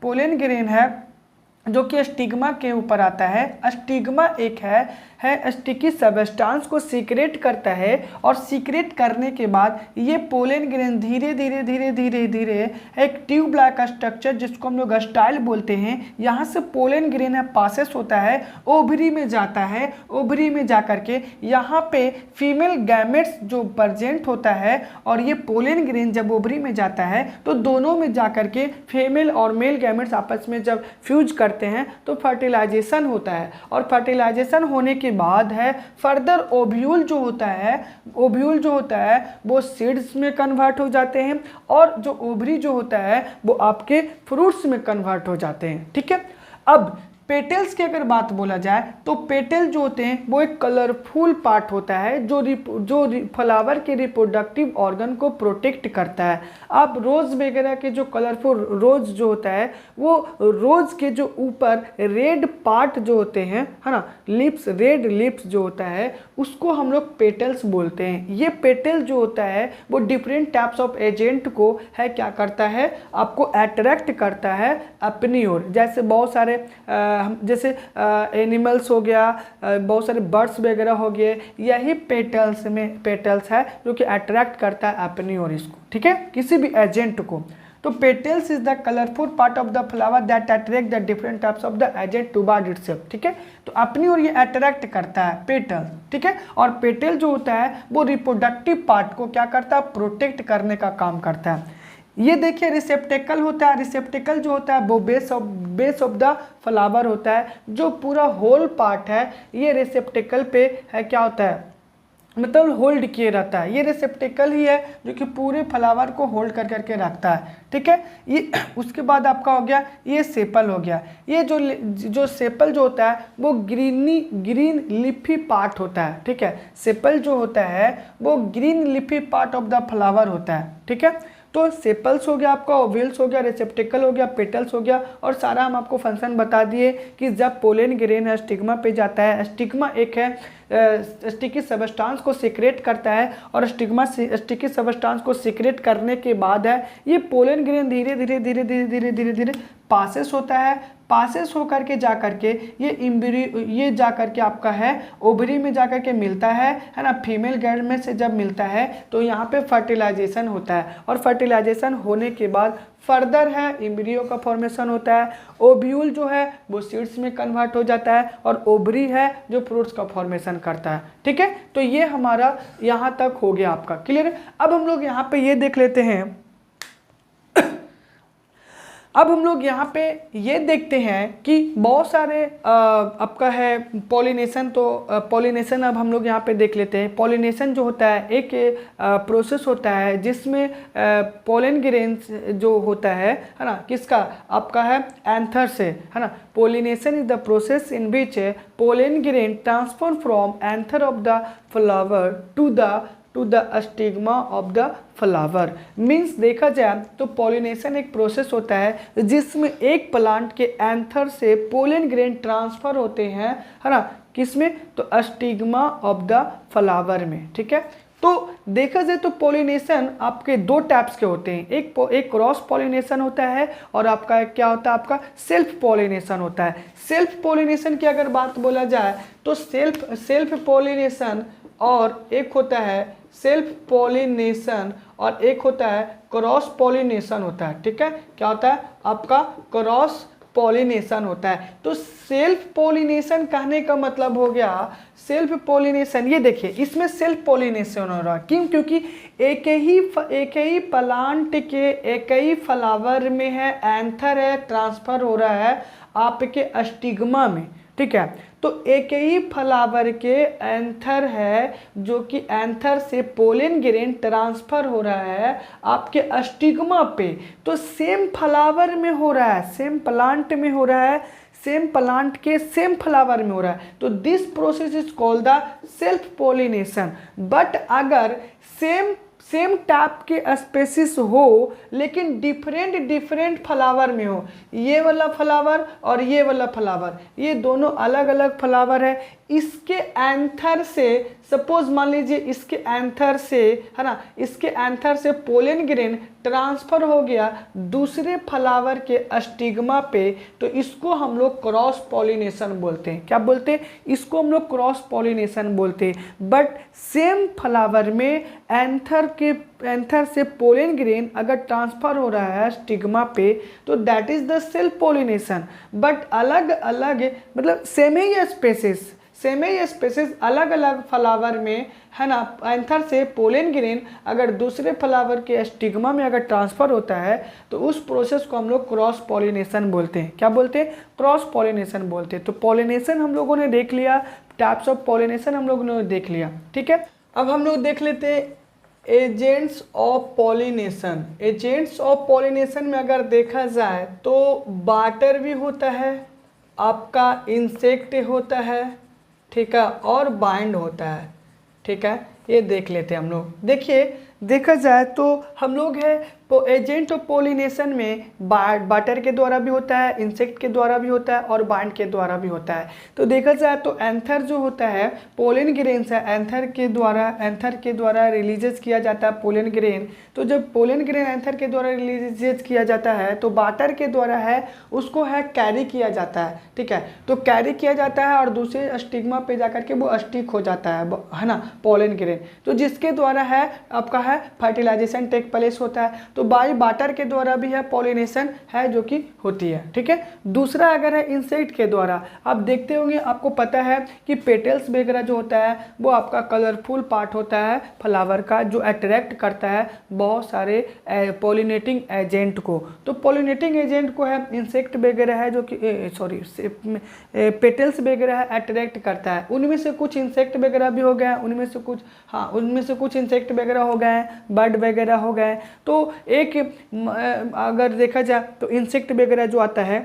पोलन ग्रेन है जो कि स्टिग्मा के ऊपर आता है। स्टिग्मा एक है स्टिकी सब्सटेंस को सीक्रेट करता है और सीक्रेट करने के बाद ये पोलन ग्रेन धीरे धीरे एक ट्यूब लाइक स्ट्रक्चर जिसको हम लोग स्टाइल बोलते हैं, यहाँ से पोलन ग्रेन है पासेस होता है, ओवरी में जाता है। ओवरी में जाकर के यहाँ पे फीमेल गैमेट्स जो प्रेजेंट होता है और ये पोलन ग्रेन जब ओवरी में जाता है तो दोनों में जाकर के फीमेल और मेल गैमेट्स आपस में जब फ्यूज करते करते हैं तो फर्टिलाइजेशन होता है, और फर्टिलाइजेशन होने के बाद है फर्दर ओव्यूल जो होता है वो सीड्स में कन्वर्ट हो जाते हैं, और जो ओवरी जो होता है वो आपके फ्रूट्स में कन्वर्ट हो जाते हैं। ठीक है, अब पेटल्स की अगर बात बोला जाए तो पेटल जो होते हैं वो एक कलरफुल पार्ट होता है जो फ्लावर के रिप्रोडक्टिव ऑर्गन को प्रोटेक्ट करता है। आप रोज़ वगैरह के जो कलरफुल रोज जो होता है वो रोज के जो ऊपर रेड पार्ट जो होते हैं, है ना, लिप्स, रेड लिप्स जो होता है उसको हम लोग पेटल्स बोलते हैं। ये पेटल जो होता है वो डिफरेंट टाइप्स ऑफ एजेंट को है क्या करता है, आपको अट्रैक्ट करता है अपनी ओर। जैसे बहुत सारे जैसे एनिमल्स हो गया, बहुत सारे बर्ड्स वगैरह हो गए, यही पेटल्स है जो कि अट्रैक्ट करता है अपनी ओर इसको। ठीक है, किसी भी एजेंट को। तो petals is the colourful part of the flower that attract the different types of the agent toward itself. ठीक है, तो अपनी ओर ये अट्रैक्ट करता है पेटल। ठीक है, और पेटल जो होता है वो रिप्रोडक्टिव पार्ट को क्या करता है, प्रोटेक्ट करने का काम करता है। ये देखिए रिसेप्टेकल होता है, रिसेप्टेकल जो होता है वो बेस ऑफ द फ्लावर होता है। जो पूरा होल पार्ट है ये रिसेप्टेकल पे है क्या होता है, मतलब होल्ड किए रहता है। ये रिसेप्टेकल ही है जो कि पूरे फ्लावर को होल्ड कर करके रखता है। ठीक है, ये उसके बाद आपका हो गया ये सेपल हो गया। ये जो सेपल जो होता है वो ग्रीन लिफी पार्ट होता है। ठीक है, सेपल जो होता है वो green leafy part of the flower होता है। ठीक है, तो सेपल्स हो गया आपका, ओव्यूल्स हो गया, रिसेप्टेकल हो गया, पेटल्स हो गया, और सारा हम आपको फंक्शन बता दिए कि जब पोलन ग्रेन है स्टिग्मा पे जाता है, स्टिग्मा एक है स्टिकी सबस्टांस को सीक्रेट करता है, और स्टिकी सबस्टांस को सीक्रेट करने के बाद है ये पोलन ग्रेन धीरे धीरे पासेस होता है। पासेस होकर के जा करके ये जा करके आपका है ओवरी में जा करके मिलता है ना, फीमेल गैड में से जब मिलता है तो यहाँ पे फर्टिलाइजेशन होता है, और फर्टिलाइजेशन होने के बाद फर्दर है एम्ब्रियो का फॉर्मेशन होता है। ओव्यूल जो है वो सीड्स में कन्वर्ट हो जाता है, और ओवरी है जो फ्रूट्स का फॉर्मेशन करता है। ठीक है, तो ये हमारा यहाँ तक हो गया आपका क्लियर। अब हम लोग यहाँ पे ये देख लेते हैं, अब हम लोग यहाँ पे ये देखते हैं कि बहुत सारे आपका है पॉलिनेशन। तो पॉलिनेशन अब हम लोग यहाँ पे देख लेते हैं। पॉलिनेशन जो होता है एक प्रोसेस होता है जिसमें पोलन ग्रेन्स जो होता है ना, किसका, आपका है एंथर से, है ना। Pollination is the process in which pollen grain transfer from anther of the flower to the stigma of the flower. Means देखा जाए तो पॉलिनेशन एक प्रोसेस होता है जिसमें एक प्लांट के एंथर से पोलन ग्रेन ट्रांसफर होते हैं, है ना, किसमें, तो स्टिग्मा ऑफ द फ्लावर में। ठीक है, तो देखा जाए तो पॉलिनेशन आपके दो टाइप्स के होते हैं, एक क्रॉस पॉलिनेशन होता है, और आपका क्या होता है, आपका सेल्फ पॉलिनेशन होता है। सेल्फ पॉलिनेशन की अगर बात बोला जाए तो सेल्फ पॉलिनेशन और एक होता है सेल्फ पॉलिनेशन और एक होता है क्रॉस पॉलिनेशन होता है। ठीक है, क्या होता है, आपका क्रॉस पॉलिनेशन होता है। तो सेल्फ पॉलिनेशन कहने का मतलब हो गया सेल्फ पॉलिनेशन। ये देखिए इसमें सेल्फ पॉलिनेशन हो रहा है, क्यों, क्योंकि एक ही प्लांट के एक ही फ्लावर में है एंथर है, ट्रांसफर हो रहा है आपके स्टिग्मा में। ठीक है, तो एक ही फ्लावर के एंथर है जो कि एंथर से पोलन ग्रेन ट्रांसफर हो रहा है आपके स्टिग्मा पे। तो सेम फ्लावर में हो रहा है, सेम प्लांट में हो रहा है, सेम प्लांट के सेम फ्लावर में हो रहा है। तो this process is called the self pollination. But अगर सेम टाइप के स्पेसिस हो लेकिन डिफरेंट फ्लावर में हो, ये वाला फ्लावर और ये वाला फ्लावर, ये दोनों अलग अलग फ्लावर है, इसके एंथर से सपोज मान लीजिए इसके एंथर से, है ना, इसके एंथर से पोलन ग्रेन ट्रांसफर हो गया दूसरे फ्लावर के स्टिग्मा पे, तो इसको हम लोग क्रॉस पॉलिनेशन बोलते हैं। क्या बोलते हैं, इसको हम लोग क्रॉस पॉलिनेशन बोलते हैं। बट सेम फ्लावर में एंथर से पोलन ग्रेन अगर ट्रांसफर हो रहा है स्टिग्मा पे तो that is the self pollination. But अलग अलग मतलब सेम ही स्पेसिस, सेम ही स्पेसिस अलग अलग फ्लावर में, है ना, एंथर से पोलन ग्रेन अगर दूसरे फ्लावर के स्टिग्मा में अगर ट्रांसफ़र होता है तो उस प्रोसेस को हम लोग क्रॉस पॉलिनेशन बोलते हैं। क्या बोलते हैं? क्रॉस पॉलिनेशन बोलते हैं। तो पॉलिनेशन हम लोगों ने देख लिया, टाइप्स ऑफ पॉलिनेशन हम लोगों ने देख लिया, ठीक है। अब हम लोग देख लेते हैं agents of pollination. Agents of pollination में अगर देखा जाए तो वाटर भी होता है, आपका इंसेक्ट होता है, ठीक है, और बाइंड होता है, ठीक है। ये देख लेते हैं हम लोग। देखिए, देखा जाए तो हम लोग है एजेंट ऑफ पॉलिनेशन में वाटर के द्वारा भी होता है, इंसेक्ट के द्वारा भी होता है और बाइंड के द्वारा भी होता है। तो देखा जाए तो एंथर जो होता है पोलन ग्रेन्स है, एंथर के द्वारा रिलीजेस किया जाता है पोलन ग्रेन। तो जब पोलन ग्रेन एंथर के द्वारा रिलीजेस किया जाता है तो वाटर के द्वारा है उसको है कैरी किया जाता है, ठीक है। तो कैरी किया जाता है और दूसरे स्टिग्मा पे जाकर के वो स्टिक हो जाता है ना, पोलन ग्रेन। तो जिसके द्वारा है आपका है फर्टिलाइजेशन टेक प्लेस होता है। तो बाय वाटर के द्वारा भी है पॉलिनेशन है जो कि होती है, ठीक है। दूसरा अगर है इंसेक्ट के द्वारा, आप देखते होंगे, आपको पता है कि पेटल्स वगैरह जो होता है वो आपका कलरफुल पार्ट होता है फ्लावर का, जो अट्रैक्ट करता है बहुत सारे पॉलिनेटिंग एजेंट को। तो पॉलिनेटिंग एजेंट को है इंसेक्ट वगैरह है जो कि पेटल्स वगैरह है अट्रैक्ट करता है। उनमें से कुछ इंसेक्ट वगैरह भी हो गया, उनमें से कुछ इंसेक्ट वगैरह हो गए, बर्ड वगैरह हो गए। तो एक अगर देखा जाए तो इंसेक्ट वगैरह जो आता है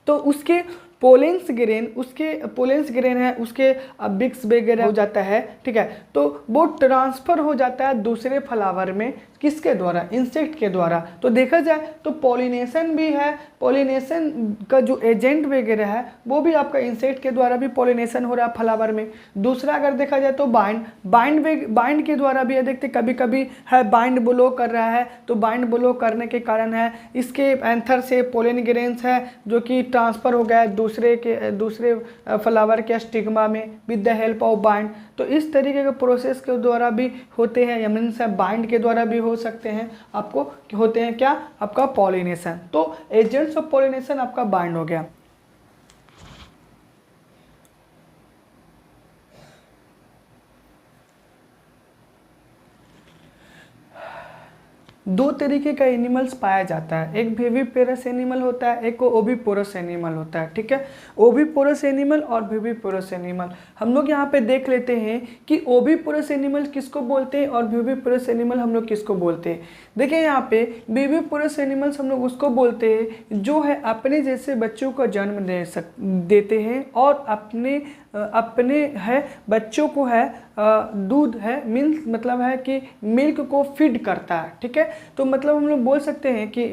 तो उसके पोलेंस ग्रेन है, उसके बिक्स वगैरह हो जाता है, ठीक है। तो वो ट्रांसफ़र हो जाता है दूसरे फ्लावर में, किसके द्वारा? इंसेक्ट के द्वारा। तो देखा जाए तो पॉलिनेशन भी है, पॉलिनेशन का जो एजेंट वगैरह है वो भी आपका इंसेक्ट के द्वारा भी पॉलिनेशन हो रहा है फ्लावर में। दूसरा अगर देखा जाए तो बाइंड के द्वारा भी है। देखते कभी कभी है बाइंड ब्लो कर रहा है, तो बाइंड ब्लो करने के कारण है इसके एंथर से पोलन ग्रेन्स है जो कि ट्रांसफ़र हो गया दूसरे फ्लावर के स्टिग्मा में with the help of bind. तो इस तरीके के प्रोसेस के द्वारा भी होते हैं, या मीन्स बाइंड के द्वारा भी हो सकते हैं, आपको होते हैं क्या? आपका पॉलिनेशन। तो एजेंट्स ऑफ पॉलिनेशन आपका बाइंड हो गया। दो तरीके का एनिमल्स पाया जाता है, एक विविपोरस एनिमल होता है, एक ओविपोरस एनिमल होता है, ठीक है। ओविपोरस एनिमल और विविपोरस एनिमल हम लोग यहाँ पे देख लेते हैं कि ओविपोरस एनिमल किसको बोलते हैं और विविपोरस एनिमल हम लोग किसको बोलते हैं। देखिए यहाँ पे विविपोरस एनिमल्स हम लोग उसको बोलते हैं जो है अपने जैसे बच्चों को जन्म देते हैं और अपने है बच्चों को है दूध है मिल्क, मतलब है कि मिल्क को फीड करता है, ठीक है। तो मतलब हम लोग बोल सकते हैं कि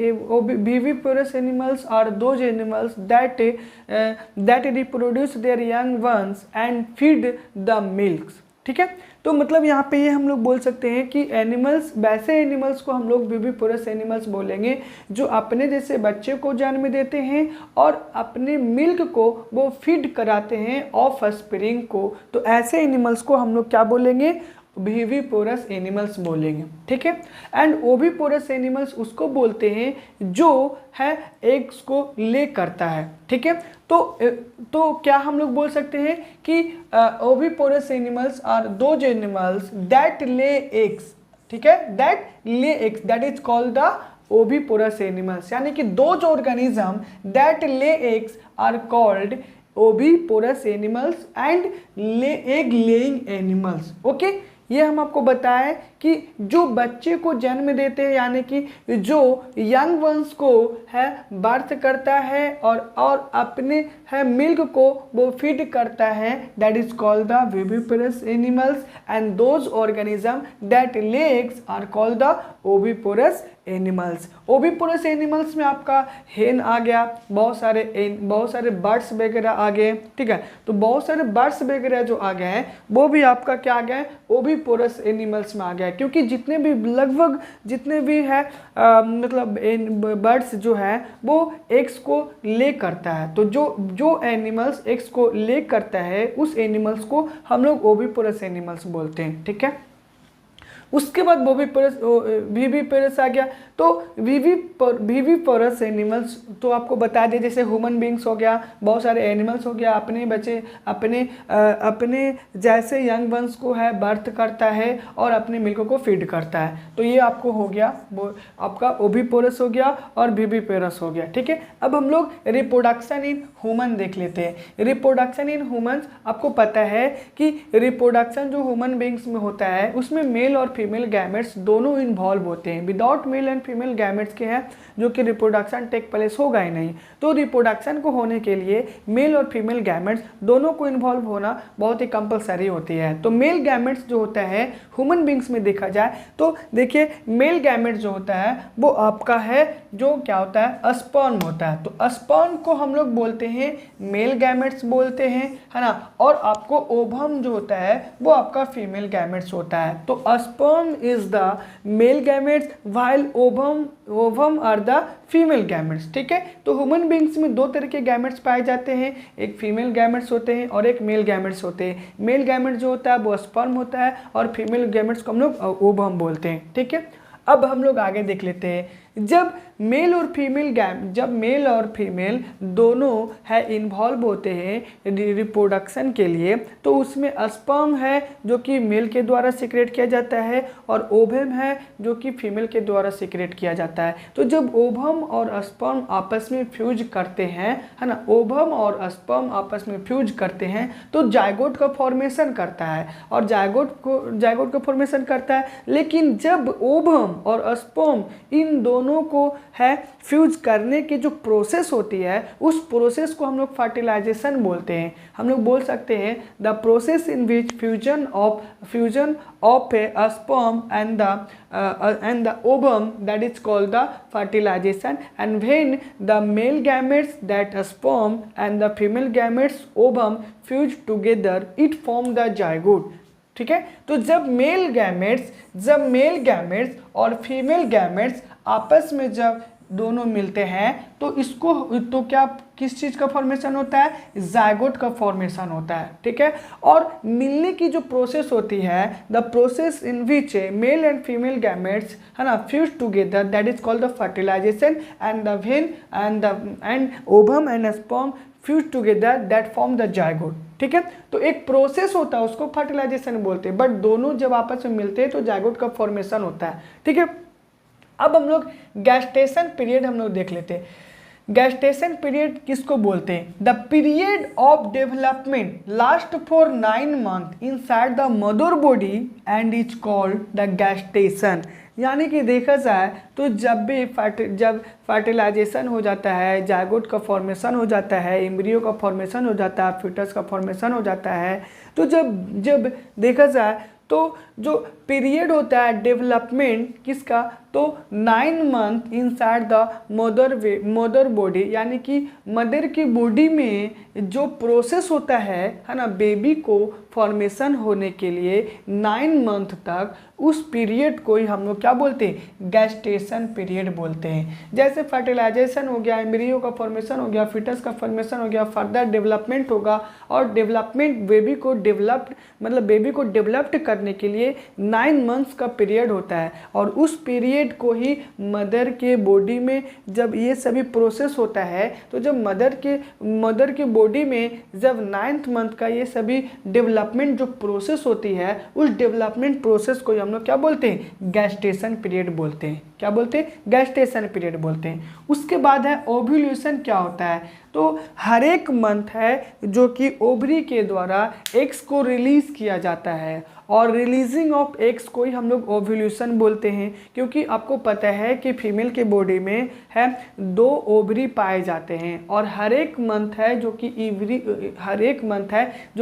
viviparous animals are those animals that reproduce their young ones and feed the milk, ठीक है। तो मतलब यहाँ पे ये हम लोग बोल सकते हैं कि एनिमल्स, वैसे एनिमल्स को हम लोग विविपोरस एनिमल्स बोलेंगे जो अपने जैसे बच्चे को जन्म देते हैं और अपने मिल्क को वो फीड कराते हैं ऑफ स्प्रिंग को। तो ऐसे एनिमल्स को हम लोग क्या बोलेंगे? विविपोरस एनिमल्स बोलेंगे, ठीक है। एंड ओविपोरस एनिमल्स उसको बोलते हैं जो है एग्स को ले करता है, ठीक है। तो क्या हम लोग बोल सकते हैं कि oviparous animals are those animals that lay eggs, ठीक है, that lay eggs, that is called the oviparous animals. यानी कि those organism that lay eggs are called oviparous animals and egg laying animals, okay. ये हम आपको बताएं कि जो बच्चे को जन्म देते हैं, यानी कि जो यंग वंस को है बर्थ करता है और अपने है मिल्क को वो फीड करता है, that is called the viviparous animals and those organism that lay eggs are called the oviparous animals. Oviparous animals में आपका हेन आ गया, बहुत सारे बर्ड्स वगैरह आ गए, ठीक है। तो बहुत सारे बर्ड्स वगैरह जो आ गए हैं वो भी आपका क्या आ गया है? ओविपोरस एनिमल्स में आ गया है। क्योंकि लगभग जितने भी है मतलब बर्ड्स जो है वो एग्स को ले करता है। तो जो एनिमल्स एग्स को ले करता है उस एनिमल्स को हम लोग ओविपोरस एनिमल्स बोलते हैं, ठीक है। उसके बाद विविपोरस आ गया। तो विविपोरस एनिमल्स तो आपको बता दें, जैसे ह्यूमन बींग्स हो गया, बहुत सारे एनिमल्स हो गया, अपने बच्चे अपने जैसे यंग वंस को है बर्थ करता है और अपने मिल्क को फीड करता है। तो ये आपको हो गया, वो आपका ओविपोरस हो गया और विविपोरस हो गया। ठीक है, अब हम लोग रिप्रोडक्शन इन ह्यूमन देख लेते हैं। रिप्रोडक्शन इन ह्यूमंस, आपको पता है कि रिप्रोडक्शन जो ह्यूमन बींग्स में होता है उसमें मेल और फीमेल गैमेट्स दोनों इन्वॉल्व होते हैं। Without mail and female gametes के हैं जो कि रिप्रोडक्शन टेक प्लेस होगा ही नहीं। तो रिप्रोडक्शन को होने के लिए मेल और फीमेल गैमेट्स दोनों को इन्वॉल्व होना बहुत ही कंपलसरी होती है। तो मेल गैमेट्स जो होता है ह्यूमन बींग्स में देखा जाए तो देखिए, मेल गैमेट्स जो होता है वो आपका है जो क्या होता है, स्पर्म होता है। तो स्पर्म को हम लोग बोलते हैं मेल गैमेट्स बोलते हैं, है ना। और आपको ओवम जो होता है वो आपका फीमेल गैमेट्स होता है। तो sperm is the male gametes while ovum are the female gametes. ठीक है, तो ह्यूमन बींग्स में दो तरह के गैमेट्स पाए जाते हैं, एक फीमेल गैमेट्स होते हैं और एक मेल गैमेट्स होते हैं। मेल गैमेट्स जो होता है वो स्पर्म होता है और फीमेल गैमेट्स को हम लोग ओवम बोलते हैं। ठीक है, अब हम लोग आगे देख लेते हैं। जब मेल और फीमेल दोनों है इन्वॉल्व होते हैं रिप्रोडक्शन के लिए, तो उसमें स्पर्म है जो कि मेल के द्वारा सीक्रेट किया जाता है और ओवम है जो कि फीमेल के द्वारा सीक्रेट किया जाता है। तो जब ओवम और स्पर्म आपस में फ्यूज करते हैं, है ना, ओवम और स्पर्म आपस में फ्यूज करते हैं तो जायगोट का फॉर्मेशन करता है और जायगोट का फॉर्मेशन करता है। लेकिन जब ओवम और स्पर्म इन दोनों को है फ्यूज करने की जो प्रोसेस होती है, उस प्रोसेस को हम लोग फर्टिलाइजेशन बोलते हैं। हम लोग बोल सकते हैं the process in which fusion of a sperm and the ovum, that is called the fertilisation. And when the male gametes that sperm and the female gametes ovum fuse together, it form the zygote. ठीक है, तो जब male gametes और female gametes आपस में जब दोनों मिलते हैं तो इसको तो क्या किस चीज़ का फॉर्मेशन होता है, जायगोट का फॉर्मेशन होता है। ठीक है, और मिलने की जो प्रोसेस होती है, the process in which male and female gametes, है ना, fuse together, that is called the fertilisation. And ovum and sperm fuse together, that form the zygote. ठीक है, तो एक प्रोसेस होता है उसको फर्टिलाइजेशन बोलते हैं, बट दोनों जब आपस में मिलते हैं तो जायगोट का फॉर्मेशन होता है। ठीक है, अब हम लोग गैस्टेशन पीरियड हम लोग देख लेते हैं। गैस्टेशन पीरियड किसको बोलते हैं? The period of development last for 9 months inside the mother body and is called the gestation. यानी कि देखा जाए तो जब फर्टिलाइजेशन हो जाता है, जायगोट का फॉर्मेशन हो जाता है, एम्ब्रियो का फॉर्मेशन हो जाता है, फीटस का फॉर्मेशन हो जाता है, तो जब देखा जाए तो जो पीरियड होता है डेवलपमेंट किसका, तो 9 months inside the mother body, यानी कि मदर की बॉडी में जो प्रोसेस होता है ना, बेबी को फॉर्मेशन होने के लिए 9 months तक, उस पीरियड को ही हम लोग क्या बोलते हैं, गैस्टेशन पीरियड बोलते हैं। जैसे फर्टिलाइजेशन हो गया, एम्ब्रियो का फॉर्मेशन हो गया, फीटस का फॉर्मेशन हो गया, फर्दर डेवलपमेंट होगा और डेवलपमेंट बेबी को डेवलप्ड करने के लिए 9 months का पीरियड होता है। और उस पीरियड को ही मदर के बॉडी में जब ये सभी प्रोसेस होता है, तो जब मदर के बॉडी में जब 9th month का ये सभी डेवलपमेंट जो प्रोसेस होती है, उस डेवलपमेंट प्रोसेस को हम लोग क्या बोलते हैं, गैस्टेशन पीरियड बोलते हैं। क्या बोलते हैं, गैस्टेशन पीरियड बोलते हैं। उसके बाद है ओव्यूलेशन। क्या होता है, तो हर एक मंथ है जो कि ओवरी के द्वारा एग्स को रिलीज किया जाता है और रिलीजिंग ऑफ एग्स को ही हम लोग ओव्यूलेशन बोलते हैं। क्योंकि आपको पता है कि फीमेल के बॉडी में है 2 ओवरी पाए जाते हैं और हर एक मंथ है जो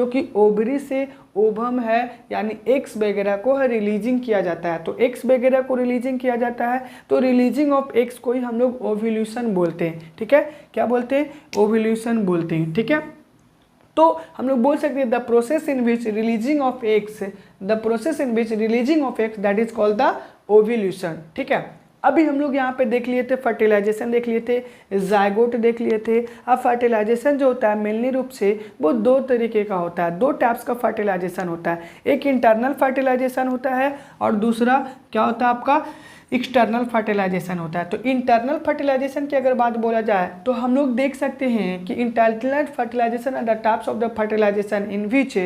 कि ओवरी से ओवम है, यानी एग्स वगैरह को रिलीजिंग किया जाता है। तो एग्स वगैरह को रिलीजिंग किया जाता है, तो रिलीजिंग ऑफ एग्स को ही हम लोग ओव्यूलेशन बोलते हैं। ठीक है, क्या बोलते हैं, ओव्यूलेशन बोलते हैं। ठीक है, तो हम लोग बोल सकते हैं the process in which releasing of eggs that is called the ovulation. ठीक है, अभी हम लोग यहाँ पे देख लिए थे फर्टिलाइजेशन, देख लिए थे जायगोट, देख लिए थे। अब फर्टिलाइजेशन जो होता है मेनली रूप से वो 2 तरीके का होता है, 2 टाइप्स का फर्टिलाइजेशन होता है। एक इंटरनल फर्टिलाइजेशन होता है और दूसरा क्या होता है आपका एक्सटर्नल फर्टिलाइजेशन होता है। तो इंटरनल फर्टिलाइजेशन की अगर बात बोला जाए तो हम लोग देख सकते हैं कि internal fertilisation are the types of the fertilisation in which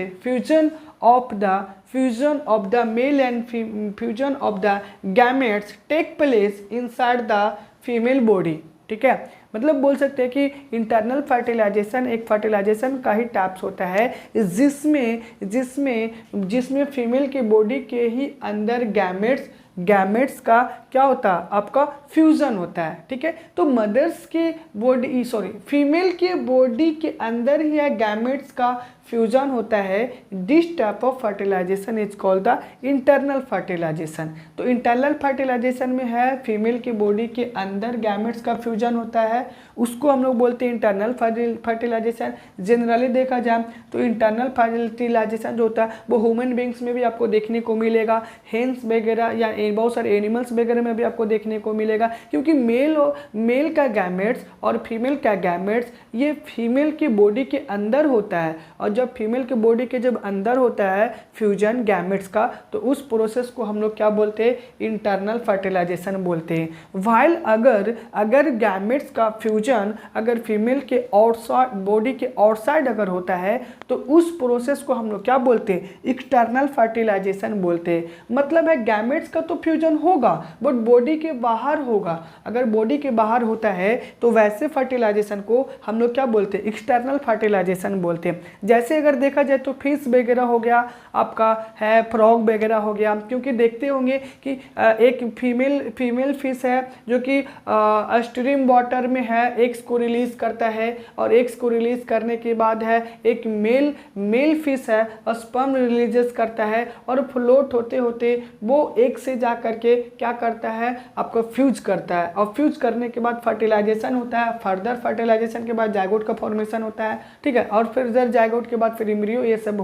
fusion of the male and fusion of the gametes take place inside the female body। ठीक है, मतलब बोल सकते हैं कि इंटरनल फर्टिलाइजेशन एक फर्टिलाइजेशन का ही टाइप्स होता है जिसमें फीमेल के बॉडी के ही अंदर गैमेट्स का क्या होता है, आपका फ्यूजन होता है। ठीक है, तो मदर्स के बॉडी फीमेल के बॉडी के अंदर ही है गैमेट्स का फ्यूजन होता है। This type of fertilisation is called the internal fertilisation. तो इंटरनल फर्टिलाइजेशन में है फीमेल की बॉडी के अंदर गैमेट्स का फ्यूजन होता है, उसको हम लोग बोलते हैं इंटरनल फर्टिलाइजेशन। जनरली देखा जाए तो इंटरनल फर्टिलाइजेशन जो होता है वो ह्यूमन बींग्स में भी आपको देखने को मिलेगा, हेंस वगैरह या बहुत सारे एनिमल्स वगैरह में भी आपको देखने को मिलेगा, क्योंकि मेल का गैमेट्स और फीमेल का गैमेट्स ये फीमेल की बॉडी के अंदर होता है। और जब फीमेल के बॉडी के जब अंदर होता है फ्यूजन गैमेट्स का, तो उस प्रोसेस को हम लोग क्या बोलते हैं, इंटरनल फर्टिलाइजेशन बोलते हैं। वाइल अगर गैमेट्स का फ्यूजन अगर फीमेल के आउटसाइड बॉडी के आउटसाइड अगर होता है तो उस प्रोसेस को हम लोग क्या बोलते हैं, एक्सटर्नल फर्टिलाइजेशन बोलते हैं। मतलब है गैमेट्स का तो फ्यूजन होगा बट बॉडी के बाहर होगा। अगर बॉडी के बाहर होता है तो वैसे फर्टिलाइजेशन को हम लोग क्या बोलते हैं, एक्सटर्नल फर्टिलाइजेशन बोलते हैं। जैसे अगर देखा जाए तो फिश वगैरह हो गया, आपका है फ्रॉग वगैरह हो गया, क्योंकि देखते होंगे कि एक फीमेल फिश है जो कि स्ट्रीम वाटर में है, एग्स को रिलीज करता है और एग्स को रिलीज करने के बाद है एक मेल फिश है स्पर्म रिलीजेस करता है और फ्लोट होते होते वो एग से जा करके क्या करता है, आपको फ्यूज करता है और फ्यूज करने के बाद फर्टिलाइजेशन होता है। फर्दर फर्टिलाइजेशन के बाद जायगोट का फॉर्मेशन होता है। ठीक है, और फिर जायगोट के बाद फिर एम्ब्रियो, ये सब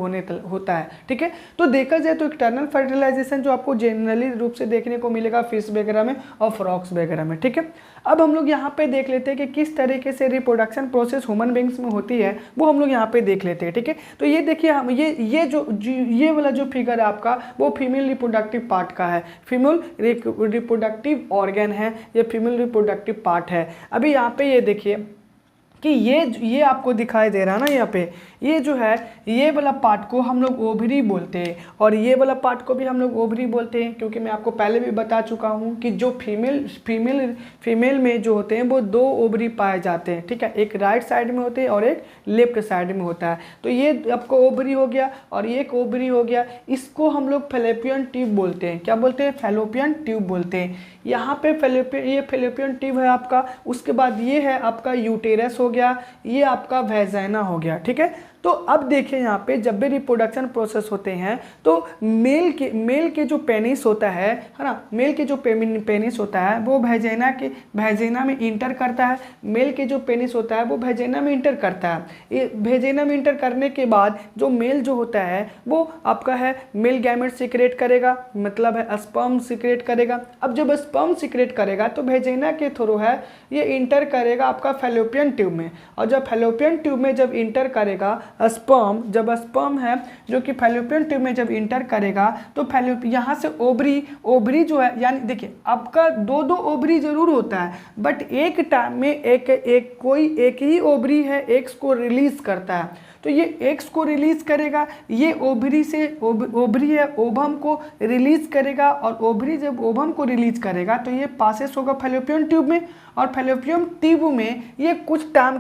होता है। ठीक है, तो देखा जाए तो एक्सटर्नल फर्टिलाइजेशन जो आपको जनरली रूप से देखने को मिलेगा फिश वगैरह में और फ्रॉक्स वगैरह में। ठीक है, अब हम लोग यहाँ पे देख लेते हैं कि किस तरीके से रिप्रोडक्शन प्रोसेस ह्यूमन बींग्स में होती है, वो हम लोग यहाँ पे देख लेते हैं। ठीक है, तो ये देखिए हम ये वाला जो फिगर है आपका वो फीमेल रिप्रोडक्टिव पार्ट का है, फीमेल रिप्रोडक्टिव ऑर्गन है, ये फीमेल रिप्रोडक्टिव पार्ट है। अभी यहाँ पे ये देखिए कि ये आपको दिखाई दे रहा है ना, यहाँ पे ये जो है ये वाला पार्ट को हम लोग ओवरी बोलते हैं और ये वाला पार्ट को भी हम लोग ओवरी बोलते हैं, क्योंकि मैं आपको पहले भी बता चुका हूँ कि जो फीमेल में जो होते हैं वो दो ओवरी पाए जाते हैं। ठीक है, एक राइट साइड में होते हैं और एक लेफ्ट साइड में होता है। तो ये आपको ओवरी हो गया और ये एक ओवरी हो गया, इसको हम लोग फैलोपियन ट्यूब बोलते हैं। क्या बोलते हैं, फैलोपियन ट्यूब बोलते हैं। यहाँ पे फैलोपियन ट्यूब है आपका, उसके बाद ये है आपका यूटेरस हो गया, ये आपका वेजाइना हो गया। ठीक है, तो अब देखिए यहाँ पे जब भी रिप्रोडक्शन प्रोसेस होते हैं तो मेल के जो पेनिस होता है ना, मेल के जो पेनिस होता है वो वेजाइना में इंटर करता है। मेल के जो पेनिस होता है वो वेजाइना में इंटर करता है। ये वेजाइना में इंटर करने के बाद जो मेल जो होता है वो आपका है मेल गैमेट सीक्रेट करेगा, मतलब है स्पर्म सीक्रेट करेगा। अब जब स्पर्म सीक्रेट करेगा तो वेजाइना के थ्रू है ये इंटर करेगा आपका फैलोपियन ट्यूब में, और जब फैलोपियन ट्यूब में जब इंटर करेगा स्पर्म है जो कि फैलोपियन ट्यूब में जब इंटर करेगा तो यहाँ से ओवरी जो है, यानी देखिए आपका दो ओवरी जरूर होता है बट एक टाइम में एक ही ओवरी है एग्स को रिलीज करता है। तो ये एग्स को रिलीज करेगा, ये ओवरी है ओवम को रिलीज करेगा, और ओवरी जब ओवम को रिलीज करेगा तो ये पासेस होगा फैलोपियन ट्यूब में, और फैलोपियन ट्यूब में ये कुछ टाइम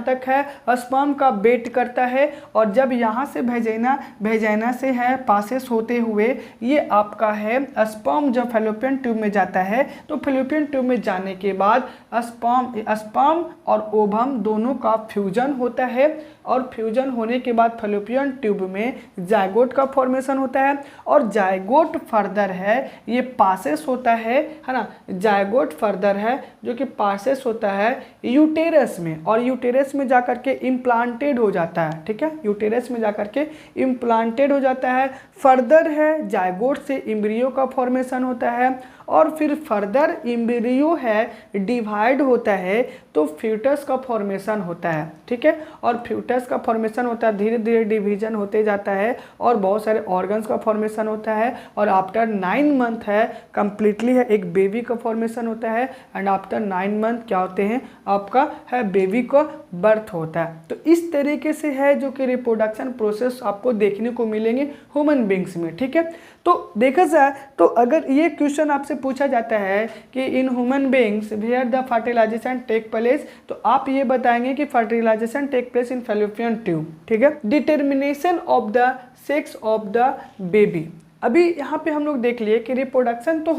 तक है स्पर्म का वेट करता है, और जब यहाँ से वेजाइना से है पासेस होते हुए ये आपका है स्पर्म जब फैलोपियन ट्यूब में जाता है तो फैलोपियन ट्यूब में जाने के बाद स्पर्म और ओवम दोनों का फ्यूजन होता है, और फ्यूजन होने के बाद फैलोपियन ट्यूब में जायगोट का फॉर्मेशन होता है, और जायगोट फर्दर है ये पासेस होता है ना, जायगोट फर्दर है जो कि पासेस होता है यूटेरस में, और यूटेरस में जाकर के इम्प्लांटेड हो जाता है। ठीक है, यूटेरस में जाकर के इम्प्लांटेड हो जाता है। फर्दर है जायगोट से एम्ब्रियो का फॉर्मेशन होता है, और फिर फर्दर एम्ब्रियो है डिवाइड होता है तो फ्यूटस का फॉर्मेशन होता है, ठीक है। और फ्यूटस का फॉर्मेशन होता है, धीरे धीरे डिवीजन होते जाता है और बहुत सारे ऑर्गन्स का फॉर्मेशन होता है और आफ्टर 9 मंथ है कंप्लीटली है एक बेबी का फॉर्मेशन होता है एंड आफ्टर 9 मंथ क्या होते हैं आपका है बेबी का बर्थ होता है। तो इस तरीके से है जो कि रिप्रोडक्शन प्रोसेस आपको देखने को मिलेंगे ह्यूमन बींग्स में, ठीक है। तो देखा जाए तो अगर ये क्वेश्चन आपसे पूछा जाता है कि in human beings where the fertilisation take place, तो आप ये बताएंगे कि fertilisation take place in fallopian tube, ठीक है। Determination of the sex of the baby, अभी यहाँ पे हम लोग देख लिए कि रिप्रोडक्शन तो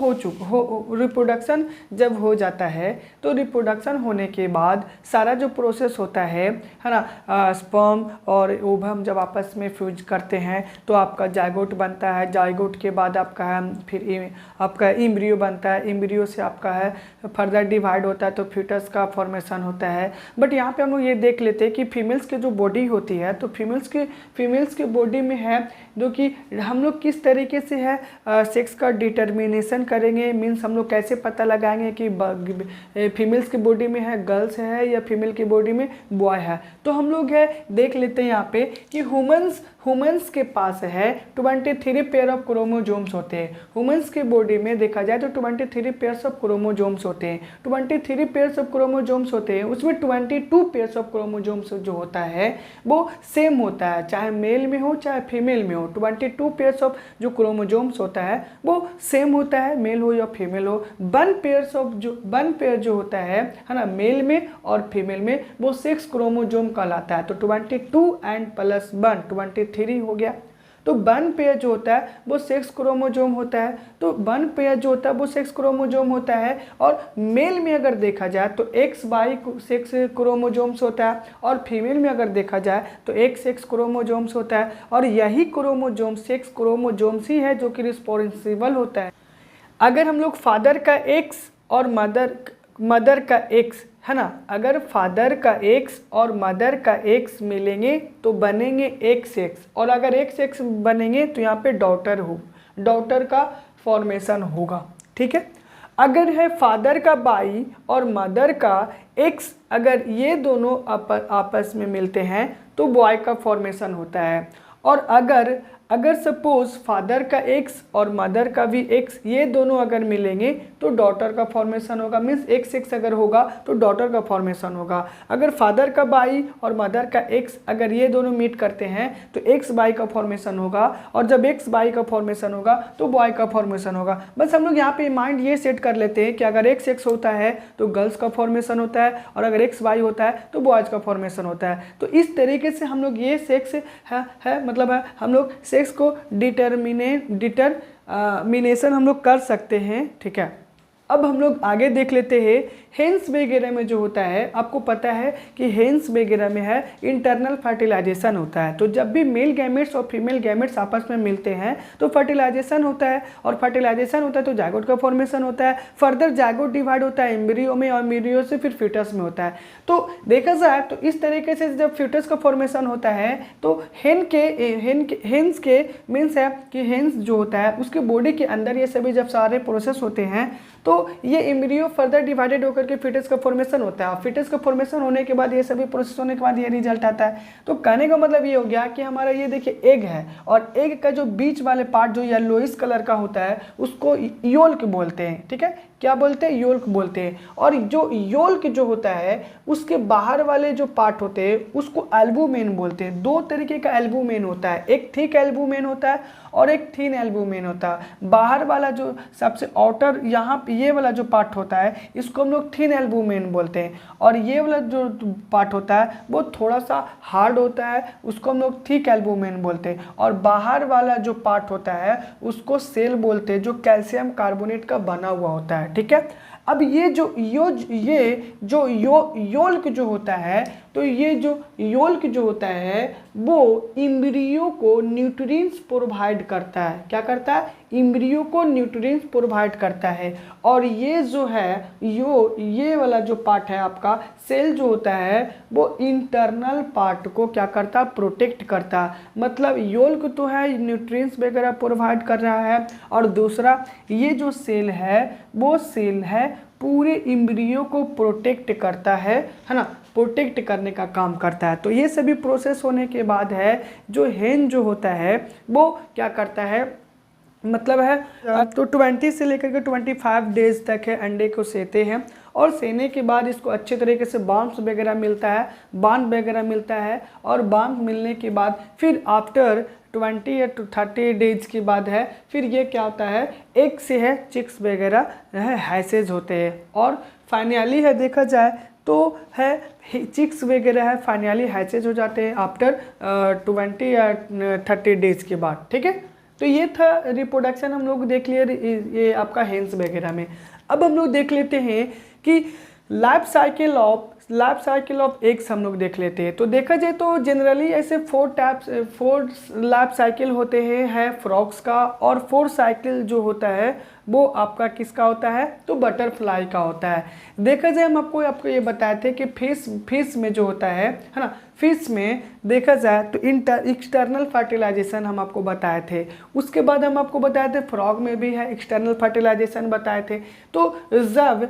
रिप्रोडक्शन जब हो जाता है तो रिप्रोडक्शन होने के बाद सारा जो प्रोसेस होता है ना, स्पर्म और ओवम जब आपस में फ्यूज करते हैं तो आपका जाइगोट बनता है, जाइगोट के बाद आपका है फिर आपका एम्ब्रियो बनता है, एम्ब्रियो से आपका है फर्दर डिवाइड होता है तो फ्यूटस का फॉर्मेशन होता है। बट यहाँ पे हम लोग ये देख लेते हैं कि फीमेल्स की जो बॉडी होती है तो फीमेल्स के बॉडी में है जो कि हम लोग किस तरीके से है सेक्स का डिटर्मिनेशन करेंगे, मीन्स हम लोग कैसे पता लगाएंगे कि फीमेल्स की बॉडी में है गर्ल्स है या फीमेल की बॉडी में बॉय है। तो हम लोग है देख लेते हैं यहाँ पे कि ह्यूमन्स के पास है 23 पेयर ऑफ क्रोमोजोम्स होते हैं। ह्यूमन्स की बॉडी में देखा जाए तो 23 पेयर्स ऑफ क्रोमोजोम्स होते हैं। 23 पेयर्स ऑफ क्रोमोजोम्स होते हैं, उसमें 22 पेयर्स ऑफ क्रोमोजोम्स जो होता है वो सेम होता है, चाहे मेल में हो चाहे फीमेल में हो। 22 पेयर्स ऑफ जो क्रोमोजोम्स होता है वो सेम होता है, मेल हो या फीमेल हो। 1 पेयर जो होता है ना मेल में और फीमेल में, वो 6 क्रोमोजोम कहलाता है। तो 22 एंड प्लस 1 23 हो गया। तो 1 पेयर जो होता है वो 6 क्रोमोजोम होता है, तो 1 पेयर जो होता है वो 6 क्रोमोजोम होता है। और मेल में अगर देखा जाए तो XY 6 क्रोमोजोम्स होता है और फीमेल में अगर देखा जाए तो XX क्रोमोजोम्स होता है। और यही क्रोमोजोम 6 क्रोमोजोम्स ही है जो कि रिस्पॉन्सिबल होता है। अगर हम लोग फादर का X और मदर का X है ना, अगर फादर का X और मदर का X मिलेंगे तो बनेंगे XX, और अगर XX बनेंगे तो यहाँ पे डॉटर का फॉर्मेशन होगा, ठीक है। अगर है फादर का Y और मदर का X, अगर ये दोनों आपस में मिलते हैं तो बॉय का फॉर्मेशन होता है। और अगर सपोज फादर का X और मदर का भी X ये दोनों अगर मिलेंगे तो डॉटर का फॉर्मेशन होगा, मीन्स XX अगर होगा तो डॉटर का फॉर्मेशन होगा। अगर फादर का Y और मदर का X अगर ये दोनों मीट करते हैं तो XY का फॉर्मेशन होगा, और जब XY का फॉर्मेशन होगा तो बॉय का फॉर्मेशन होगा। बस हम लोग यहाँ पे माइंड ये सेट कर लेते हैं कि अगर XX होता है तो गर्ल्स का फॉर्मेशन होता है और अगर XY होता है तो बॉयज़ का फॉर्मेशन होता है। तो इस तरीके से हम लोग ये सेक्स है मतलब है हम लोग सेक्स को डिटरमिनेशन हम लोग कर सकते हैं, ठीक है। अब हम लोग आगे देख लेते हैं हेंस वगैरह में जो होता है, आपको पता है कि हेंस वगैरह में है इंटरनल फर्टिलाइजेशन होता है। तो जब भी मेल गैमेट्स और फीमेल गैमेट्स आपस में मिलते हैं तो फर्टिलाइजेशन होता है, और फर्टिलाइजेशन होता है तो जाइगोट का फॉर्मेशन होता है। फर्दर जाइगोट डिवाइड होता है एम्ब्रियो में और एम्ब्रियो से फिर फ्यूटस में होता है। तो देखा जाए तो इस तरीके से जब फ्यूटस का फॉर्मेशन होता है तो हेंस के मीन्स है कि हेंस जो होता है उसके बॉडी के अंदर ये सभी जब सारे प्रोसेस होते हैं तो ये एम्ब्रियो फर्दर डिवाइडेड होकर के फिटस का फॉर्मेशन होता है। और फिटस का फॉर्मेशन होने के बाद ये सभी प्रोसेस होने के बाद ये रिजल्ट आता है। तो कहने का मतलब ये हो गया कि हमारा ये देखिए एग है, और एग का जो बीच वाले पार्ट जो येलोइश कलर का होता है उसको योल्क बोलते हैं, ठीक है। क्या बोलते हैं? योल्क बोलते हैं। और जो योल्क जो होता है उसके बाहर वाले जो पार्ट होते हैं उसको एल्बुमेन बोलते हैं। 2 तरीके का एल्बुमेन होता है, एक थिक एल्बुमेन होता है और एक थिन एल्बुमेन होता है। बाहर वाला जो सबसे आउटर यहाँ पे ये वाला जो पार्ट होता है इसको हम लोग थिन एल्बुमेन बोलते हैं, और ये वाला जो पार्ट होता है वो थोड़ा सा हार्ड होता है, उसको हम लोग थिक एल्बुमेन बोलते हैं। और बाहर वाला जो पार्ट होता है उसको सेल बोलते हैं, जो कैल्शियम कार्बोनेट का बना हुआ होता है, ठीक है। अब ये जो योल्क जो होता है तो ये जो योल्क जो होता है वो इम्ब्रियो को न्यूट्रिएंट्स प्रोवाइड करता है। क्या करता है? इम्ब्रियो को न्यूट्रिएंट्स प्रोवाइड करता है। और ये जो है ये वाला जो पार्ट है आपका सेल जो होता है वो इंटरनल पार्ट को क्या करता है? प्रोटेक्ट करता है। मतलब योल्क तो है न्यूट्रिएंट्स वगैरह प्रोवाइड कर रहा है, और दूसरा ये जो सेल है वो सेल है पूरे इम्ब्रियो को प्रोटेक्ट करता है ना, प्रोटेक्ट करने का काम करता है। तो ये सभी प्रोसेस होने के बाद है जो हेन जो होता है वो क्या करता है, मतलब है तो 20 से लेकर के 25 डेज तक है अंडे को सेते हैं, और सेने के बाद इसको अच्छे तरीके से बाम्स वगैरह मिलता है, बांध वगैरह मिलता है, और बांध मिलने के बाद फिर आफ्टर 20 या 30 डेज के बाद है फिर ये क्या होता है, एक से है चिक्स वगैरह है हैसेज होते हैं, और फाइनली है देखा जाए तो है चिक्स वगैरह है फाइनली हैचेज हो जाते हैं आफ्टर 20 या 30 डेज के बाद। ठीक है, तो ये था रिप्रोडक्शन हम लोग देख लिए ये आपका हेंस वगैरह में। अब हम लोग देख लेते हैं कि लाइफ साइकिल ऑफ एग्स हम लोग देख लेते हैं। तो देखा जाए तो जनरली ऐसे 4 लाइफ साइकिल होते हैं फ्रॉग्स का, और 4 साइकिल जो होता है वो आपका किसका होता है, तो बटरफ्लाई का होता है। देखा जाए हम आपको ये बताए थे कि फिश में जो होता है ना, फिश में देखा जाए तो एक्सटर्नल फर्टिलाइजेशन हम आपको बताए थे। उसके बाद हम आपको बताए थे फ्रॉग में भी है एक्सटर्नल फर्टिलाइजेशन बताए थे। तो जब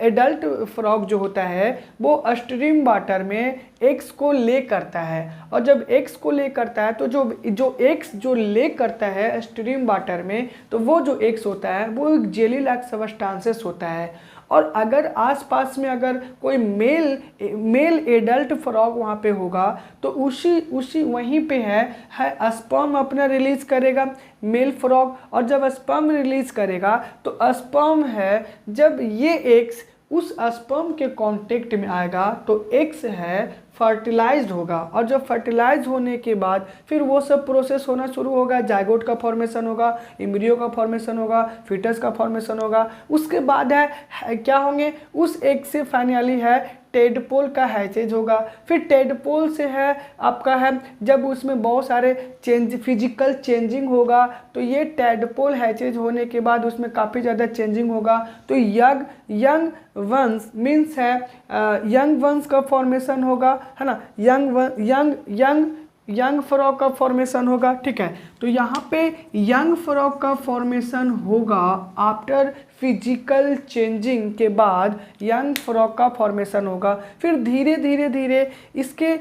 एडल्ट फ्रॉग जो होता है वो स्ट्रीम वाटर में एग्स को ले करता है, और जब एग्स को ले करता है तो जो एग्स जो ले करता है स्ट्रीम वाटर में, तो वो जो एग्स होता है वो एक जेली लाइक सब्सटेंसेस होता है। और अगर आसपास में अगर कोई मेल एडल्ट फ्रॉग वहाँ पे होगा तो उसी वहीं पे है स्पर्म अपना रिलीज करेगा मेल फ्रॉग, और जब स्पर्म रिलीज करेगा तो स्पर्म है जब ये एग्स उस स्पर्म के कांटेक्ट में आएगा तो एग्स है फर्टिलाइज्ड होगा, और जब फर्टिलाइज होने के बाद फिर वो सब प्रोसेस होना शुरू होगा, जाइगोट का फॉर्मेशन होगा, एम्ब्रियो का फॉर्मेशन होगा, फीटस का फॉर्मेशन होगा। उसके बाद है क्या होंगे, उस एग से फाइनली है टेडपोल का हैचेज होगा। फिर टेडपोल से है आपका है जब उसमें बहुत सारे फिजिकल चेंजिंग होगा, तो ये टेडपोल हैचेज होने के बाद उसमें काफ़ी ज़्यादा चेंजिंग होगा। तो यंग वंस मीन्स है यंग वंस का फॉर्मेशन होगा, है ना, यंग फ्रॉग का फॉर्मेशन होगा। ठीक है, तो यहाँ पे यंग फ्रॉग का फॉर्मेशन होगा आफ्टर फिजिकल चेंजिंग के बाद यंग फ्रॉग का फॉर्मेशन होगा। फिर धीरे धीरे इसके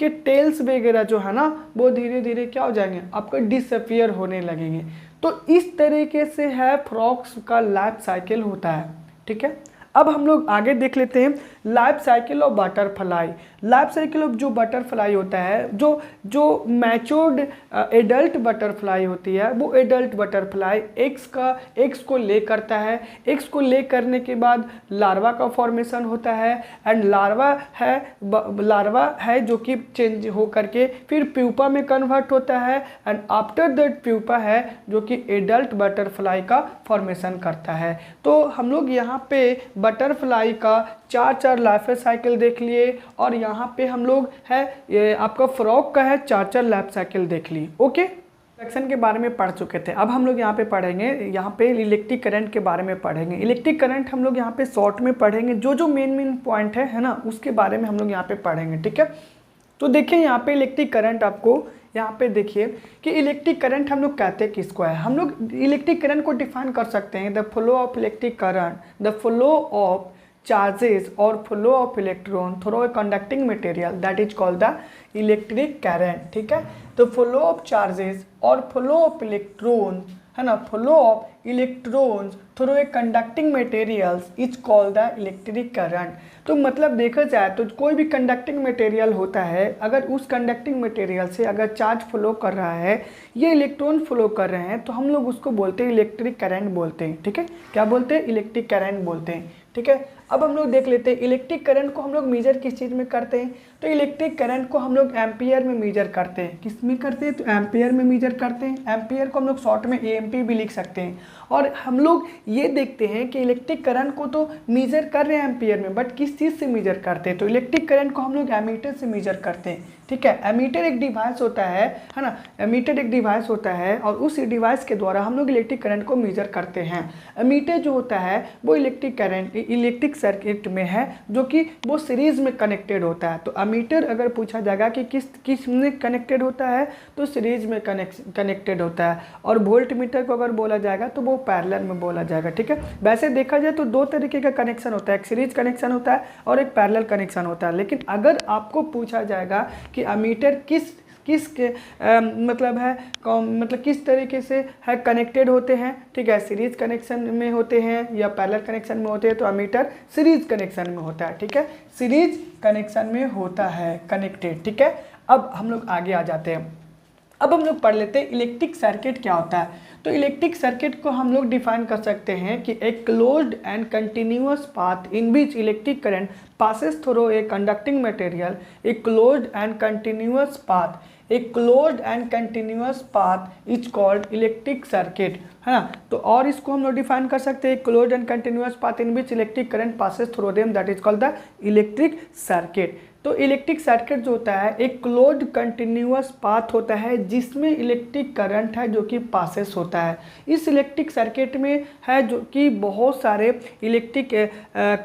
टेल्स वगैरह जो है ना वो धीरे धीरे क्या हो जाएंगे, आपको डिसअपियर होने लगेंगे। तो इस तरीके से है फ्रॉग्स का लाइफ साइकिल होता है। ठीक है, अब हम लोग आगे देख लेते हैं life cycle of butterfly. Life cycle of जो बटरफ्लाई होता है, जो मैच्योर्ड एडल्ट बटरफ्लाई होती है, वो एडल्ट बटरफ्लाई एग्स को ले करता है। एग्स को ले करने के बाद लार्वा का फॉर्मेशन होता है, एंड लार्वा है जो कि चेंज हो करके फिर प्यूपा में कन्वर्ट होता है, एंड आफ्टर दैट प्यूपा है जो कि एडल्ट बटरफ्लाई का फॉर्मेशन करता है। तो हम लोग यहाँ पे बटरफ्लाई का 4 लाइफ साइकिल देख लिए, और यहाँ पे हम लोग है ये आपका फ्रॉग का है 4 लाइफ साइकिल देख ली। ओके, रिएक्शन के बारे में पढ़ चुके थे। अब हम लोग यहाँ पे पढ़ेंगे, यहाँ पे इलेक्ट्रिक करंट के बारे में पढ़ेंगे। इलेक्ट्रिक करंट हम लोग यहाँ पे शॉर्ट में पढ़ेंगे, जो मेन पॉइंट है ना, उसके बारे में हम लोग यहाँ पे पढ़ेंगे। ठीक है, तो देखिए यहाँ पे इलेक्ट्रिक करंट आपको यहाँ पे देखिए कि इलेक्ट्रिक करंट हम लोग कहते हैं किसको है। हम लोग इलेक्ट्रिक करंट को डिफाइन कर सकते हैं, the flow of electric current, the flow of charges और flow of electron through a conducting material, that is called the electric current. ठीक है, तो फ्लो ऑफ चार्जेस और फ्लो ऑफ इलेक्ट्रॉन है ना, flow of electrons through a conducting materials is called the electric current. तो मतलब देखा जाए तो कोई भी कंडक्टिंग मटेरियल होता है, अगर उस कंडक्टिंग मटेरियल से अगर चार्ज फ्लो कर रहा है, ये इलेक्ट्रॉन फ्लो कर रहे हैं, तो हम लोग उसको बोलते हैं इलेक्ट्रिक करंट बोलते हैं। ठीक है, क्या बोलते हैं, इलेक्ट्रिक करंट बोलते हैं। ठीक है। अब हम लोग देख लेते हैं इलेक्ट्रिक करंट को हम लोग मेजर किस चीज़ में करते हैं। तो इलेक्ट्रिक करंट को हम लोग एम्पियर में मेजर करते हैं। किस में करते हैं? तो एम्पियर में मेजर करते हैं। एम्पियर को हम लोग शॉर्ट में एएमपी भी लिख सकते हैं। और हम लोग ये देखते हैं कि इलेक्ट्रिक करंट को तो मेजर कर रहे हैं एम्पियर में, बट किस चीज़ से मेजर करते हैं? तो इलेक्ट्रिक करंट को हम लोग एमीटर से मेजर करते हैं। ठीक है, एमीटर एक डिवाइस होता है ना, एमीटर एक डिवाइस होता है और उस डिवाइस के द्वारा हम लोग इलेक्ट्रिक करंट को मेजर करते हैं। एमीटर जो होता है वो इलेक्ट्रिक करंट इलेक्ट्रिक सर्किट में है जो कि वो सीरीज में कनेक्टेड होता है। तो एमीटर अगर पूछा जाएगा कि किस में कनेक्टेड होता है तो सीरीज में कनेक्टेड होता है। और वोल्ट मीटर को अगर बोला जाएगा तो वो पैरेलल में बोला जाएगा। ठीक है, वैसे देखा जाए तो दो तरीके का कनेक्शन होता है, एक सीरीज कनेक्शन होता है और एक पैरेलल कनेक्शन होता है। लेकिन अगर आपको पूछा जाएगा कि एमीटर किस के मतलब है मतलब किस तरीके से है कनेक्टेड होते हैं, ठीक है, सीरीज कनेक्शन में होते हैं या पैरेलल कनेक्शन में होते हैं, तो एमीटर सीरीज कनेक्शन में होता है। ठीक है, सीरीज कनेक्शन में होता है कनेक्टेड। ठीक है, अब हम लोग आगे आ जाते हैं। अब हम लोग पढ़ लेते हैं इलेक्ट्रिक सर्किट क्या होता है। तो इलेक्ट्रिक सर्किट को हम लोग डिफाइन कर सकते हैं कि एक closed end continuous path in which electric current passes through a conducting material, a closed and continuous path, a closed and continuous path is called electric circuit, है ना। तो और इसको हम लोग डिफाइन कर सकते हैं closed end continuous path in which electric current passes through them, that is called the electric circuit. तो इलेक्ट्रिक सर्किट जो होता है एक क्लोज्ड कंटिन्यूअस पाथ होता है जिसमें इलेक्ट्रिक करंट है जो कि पासेस होता है। इस इलेक्ट्रिक सर्किट में है जो कि बहुत सारे इलेक्ट्रिक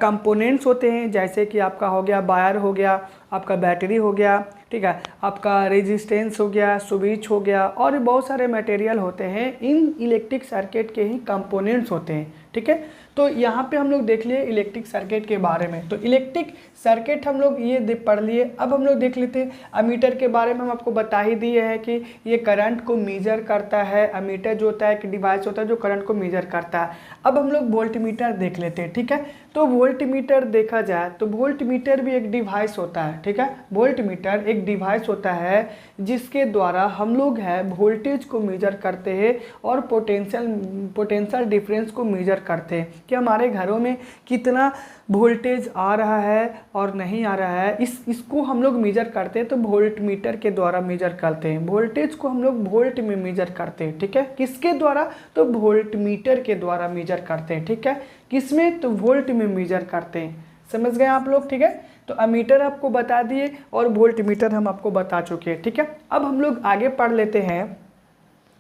कंपोनेंट्स होते हैं, जैसे कि आपका हो गया वायर हो गया, आपका बैटरी हो गया, ठीक है, आपका रेजिस्टेंस हो गया, स्विच हो गया, और भी बहुत सारे मटेरियल होते हैं। इन इलेक्ट्रिक सर्किट के ही कंपोनेंट्स होते हैं। ठीक है, तो यहाँ पे हम लोग देख लिए इलेक्ट्रिक सर्किट के बारे में। तो इलेक्ट्रिक सर्किट हम लोग ये पढ़ लिए। अब हम लोग देख लेते हैं एमीटर के बारे में। हम आपको बता ही दिए हैं कि ये करंट को मेजर करता है। एमीटर जो होता है एक डिवाइस होता है जो करंट को मेजर करता है। अब हम लोग वोल्टमीटर देख लेते हैं। ठीक है, तो वोल्टमीटर देखा जाए तो वोल्टमीटर भी एक डिवाइस होता है। ठीक है, वोल्टमीटर एक डिवाइस होता है जिसके द्वारा हम लोग है वोल्टेज को मेजर करते हैं और पोटेंशियल डिफरेंस को मेजर करते हैं कि हमारे घरों में कितना वोल्टेज आ रहा है और नहीं आ रहा है। इसको हम लोग मेजर करते हैं तो वोल्टमीटर के द्वारा मेजर करते हैं। वोल्टेज को हम लोग वोल्ट में मेजर करते हैं। ठीक है, किसके द्वारा? तो वोल्टमीटर के द्वारा मेजर करते हैं। ठीक है, किसमें? तो वोल्ट में मेजर करते हैं। समझ गए आप लोग? ठीक है, तो एमीटर आपको बता दिए और वोल्टमीटर हम आपको बता चुके हैं। ठीक है, अब हम लोग आगे पढ़ लेते हैं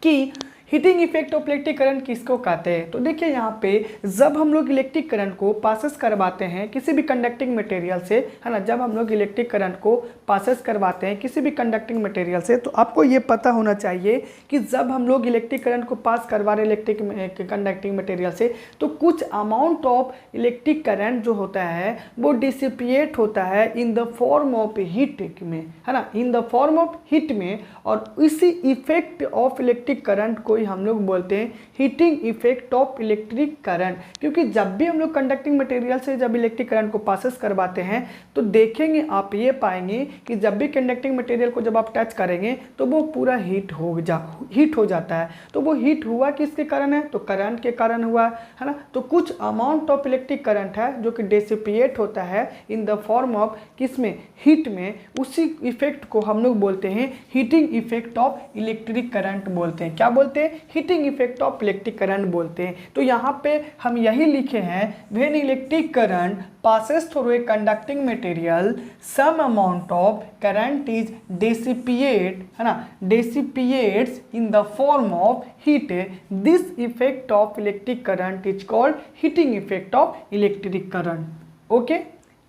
कि heating effect of electric current किसको कहते हैं। तो देखिए यहाँ पे जब हम लोग इलेक्ट्रिक करंट को पासेस करवाते हैं किसी भी कंडक्टिंग मटेरियल से, है ना, जब हम लोग इलेक्ट्रिक करंट को पासेस करवाते हैं किसी भी कंडक्टिंग मटेरियल से, तो आपको ये पता होना चाहिए कि जब हम लोग इलेक्ट्रिक करंट को पास करवा रहे इलेक्ट्रिक कंडक्टिंग मटेरियल से तो कुछ अमाउंट ऑफ इलेक्ट्रिक करंट जो होता है वो डिसिपिएट होता है in the form of heat में, है ना, in the form of heat में। और इसी इफेक्ट ऑफ इलेक्ट्रिक करंट को हम लोग बोलते हैं heating effect of electric current. क्योंकि जब भी हम लोग कंडक्टिंग मटेरियल से जब इलेक्ट्रिक करंट को पासेस करवाते हैं तो देखेंगे आप ये पाएंगे कि जब भी कंडक्टिंग मटेरियल को जब आप टच करेंगे तो वो पूरा हीट हो जाता है। तो वो हीट हुआ किसके कारण है? तो करंट के कारण हुआ, है ना। तो कुछ अमाउंट ऑफ इलेक्ट्रिक करंट है जो कि डिसिपिएट होता है इन द फॉर्म ऑफ किसमें? हीट में। उसी इफेक्ट को हम लोग बोलते हैं heating effect of electric current बोलते हैं। क्या बोलते हैं? Heating effect of electric current बोलते हैं। तो यहाँ पे हम यही लिखे हैं when electric current passes through a conducting material some amount of current is dissipate, है ना, dissipates in the form of heat. This effect of electric current is called heating effect of electric current. Okay,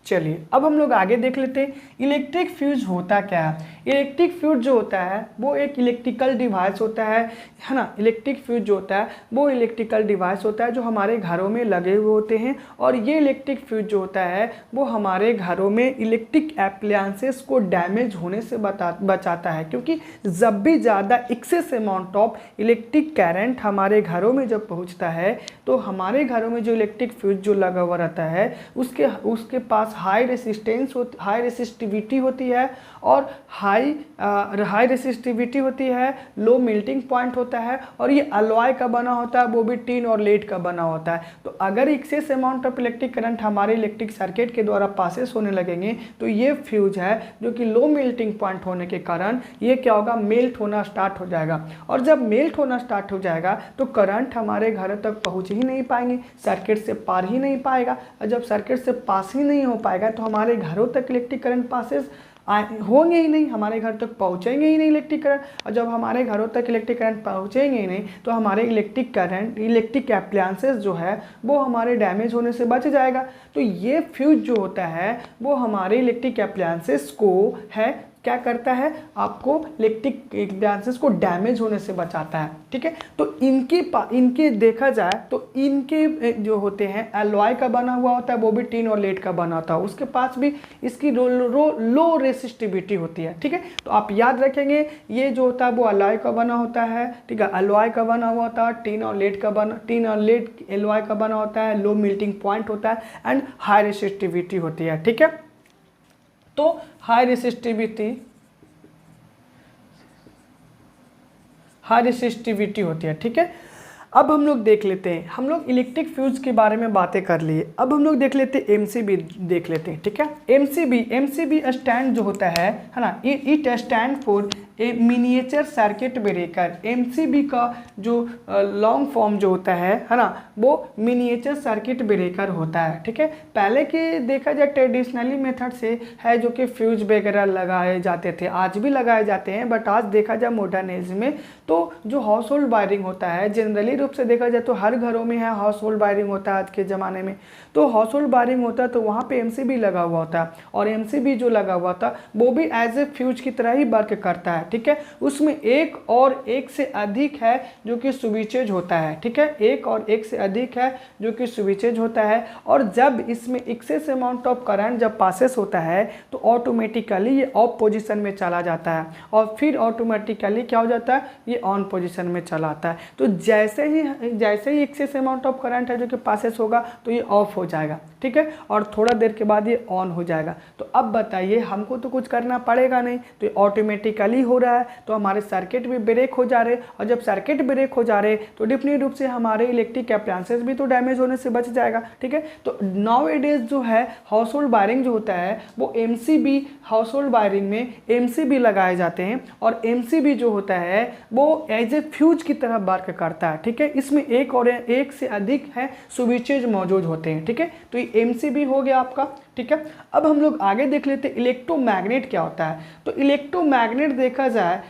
चलिए अब हम लोग आगे देख लेते हैं इलेक्ट्रिक फ्यूज होता क्या है। इलेक्ट्रिक फ्यूज जो होता है वो एक इलेक्ट्रिकल डिवाइस होता है ना। इलेक्ट्रिक फ्यूज जो होता है वो इलेक्ट्रिकल डिवाइस होता है जो हमारे घरों में लगे हुए होते हैं। और ये इलेक्ट्रिक फ्यूज जो होता है वो हमारे घरों में इलेक्ट्रिक एप्लायंसेस को डैमेज होने से बचाता है। क्योंकि जब भी ज़्यादा excess amount of electric current हमारे घरों में जब पहुँचता है तो हमारे घरों में जो इलेक्ट्रिक फ्यूज जो लगा हुआ रहता है उसके पास हाई रेसिस्टिविटी होती है और हाई रेसिस्टिविटी होती है, लो मेल्टिंग पॉइंट होता है, और ये अलॉय का बना होता है, वो भी टिन और लेड का बना होता है। तो अगर excess amount of electric current हमारे इलेक्ट्रिक सर्किट के द्वारा पासेस होने लगेंगे तो ये फ्यूज है जो कि लो मेल्टिंग पॉइंट होने के कारण ये क्या होगा, मेल्ट होना स्टार्ट हो जाएगा। और जब मेल्ट होना स्टार्ट हो जाएगा तो करंट हमारे घर तक पहुंच ही नहीं पाएंगे, सर्किट से पार ही नहीं पाएगा, और जब सर्किट से पास ही नहीं हो पाएगा तो हमारे घरों तक इलेक्ट्रिक करंट पासेस होंगे ही नहीं, हमारे घर तक पहुंचेंगे ही नहीं इलेक्ट्रिक करंट। और जब हमारे घरों तक इलेक्ट्रिक करंट पहुंचेंगे ही नहीं तो हमारे इलेक्ट्रिक अप्लायंसेस जो है वो हमारे डैमेज होने से बच जाएगा। तो ये फ्यूज जो होता है वो हमारे इलेक्ट्रिक अप्लायंसेस को है क्या करता है, आपको इलेक्ट्रिक अप्लायंसेस को डैमेज होने से बचाता है। ठीक है, तो इनके देखा जाए तो इनके जो होते हैं अलॉय का बना हुआ होता है, वो भी टिन और लेड का बना होता है, उसके पास भी इसकी लो रेसिस्टिविटी होती है। ठीक है, तो आप याद रखेंगे ये जो होता है वो अलॉय का बना होता है। ठीक है, अलॉय का बना हुआ होता है, टिन और लेड अलॉय का बना होता है, लो मेल्टिंग पॉइंट होता है एंड हाई रेसिस्टिविटी होती है। ठीक है, तो हाई रेसिस्टिविटी होती है। ठीक है, अब हम लोग देख लेते हैं, हम लोग इलेक्ट्रिक फ्यूज के बारे में बातें कर लिए, अब हम लोग देख लेते हैं एमसीबी देख लेते हैं। ठीक है, एमसीबी स्टैंड जो होता है ना, it stand for a miniature circuit breaker. MCB का जो लॉन्ग फॉर्म जो होता है ना, वो मिनिएचर सर्किट ब्रेकर होता है। ठीक है, पहले के देखा जाए ट्रेडिशनली मेथड से है जो कि फ्यूज वगैरह लगाए जाते थे, आज भी लगाए जाते हैं, बट आज देखा जाए मॉडर्न एज में तो जो हाउस होल्ड वायरिंग होता है, जनरली रूप से देखा जाए तो हर घरों में है हाउस होल्ड वायरिंग होता है आज के ज़माने में। तो हाउस होल्ड वायरिंग होता है तो वहाँ पे एमसीबी लगा हुआ होता है, और एमसीबी जो लगा हुआ था वो भी एज ए फ्यूज की तरह ही वर्क करता है। ठीक है, उसमें एक से अधिक है जो कि स्विचेज होता है। ठीक है, एक से अधिक है जो कि स्विचेज होता है, और जब इसमें एक्सेस अमाउंट ऑफ करंट जब पासेस होता है तो ऑटोमेटिकली ये ऑफ पोजीशन में चला जाता है, और फिर ऑटोमेटिकली क्या हो जाता है, ये ऑन पोजीशन में चला आता है। तो जैसे ही एक्सेस अमाउंट ऑफ करंट है जो कि पासेस होगा तो ये ऑफ हो जाएगा। ठीक है, और थोड़ा देर के बाद ये ऑन हो जाएगा। तो अब बताइए, हमको तो कुछ करना पड़ेगा नहीं, तो ये ऑटोमेटिकली हो रहा है, तो हमारे सर्किट भी ब्रेक हो जा रहे, और जब सर्किट ब्रेक हो जा रहे तो डिफरेंट रूप से हमारे इलेक्ट्रिक अप्लायंसेस भी तो डैमेज होने से बच जाएगा। ठीक है, तो नाउ ए डेज जो है हाउस होल्ड वायरिंग जो होता है वो एमसीबी, हाउस होल्ड वायरिंग में एमसीबी लगाए जाते हैं, और एमसीबी जो होता है वो एज ए फ्यूज की तरह वर्क करता है। ठीक है, इसमें एक से अधिक है स्विचेज मौजूद होते हैं। ठीक है, तो ये एमसीबी हो गया आपका। ठीक है, अब हम लोग आगे देख लेते हैं इलेक्ट्रोमैग्नेट क्या होता है। तो इलेक्ट्रोमैग्नेट देखा जाए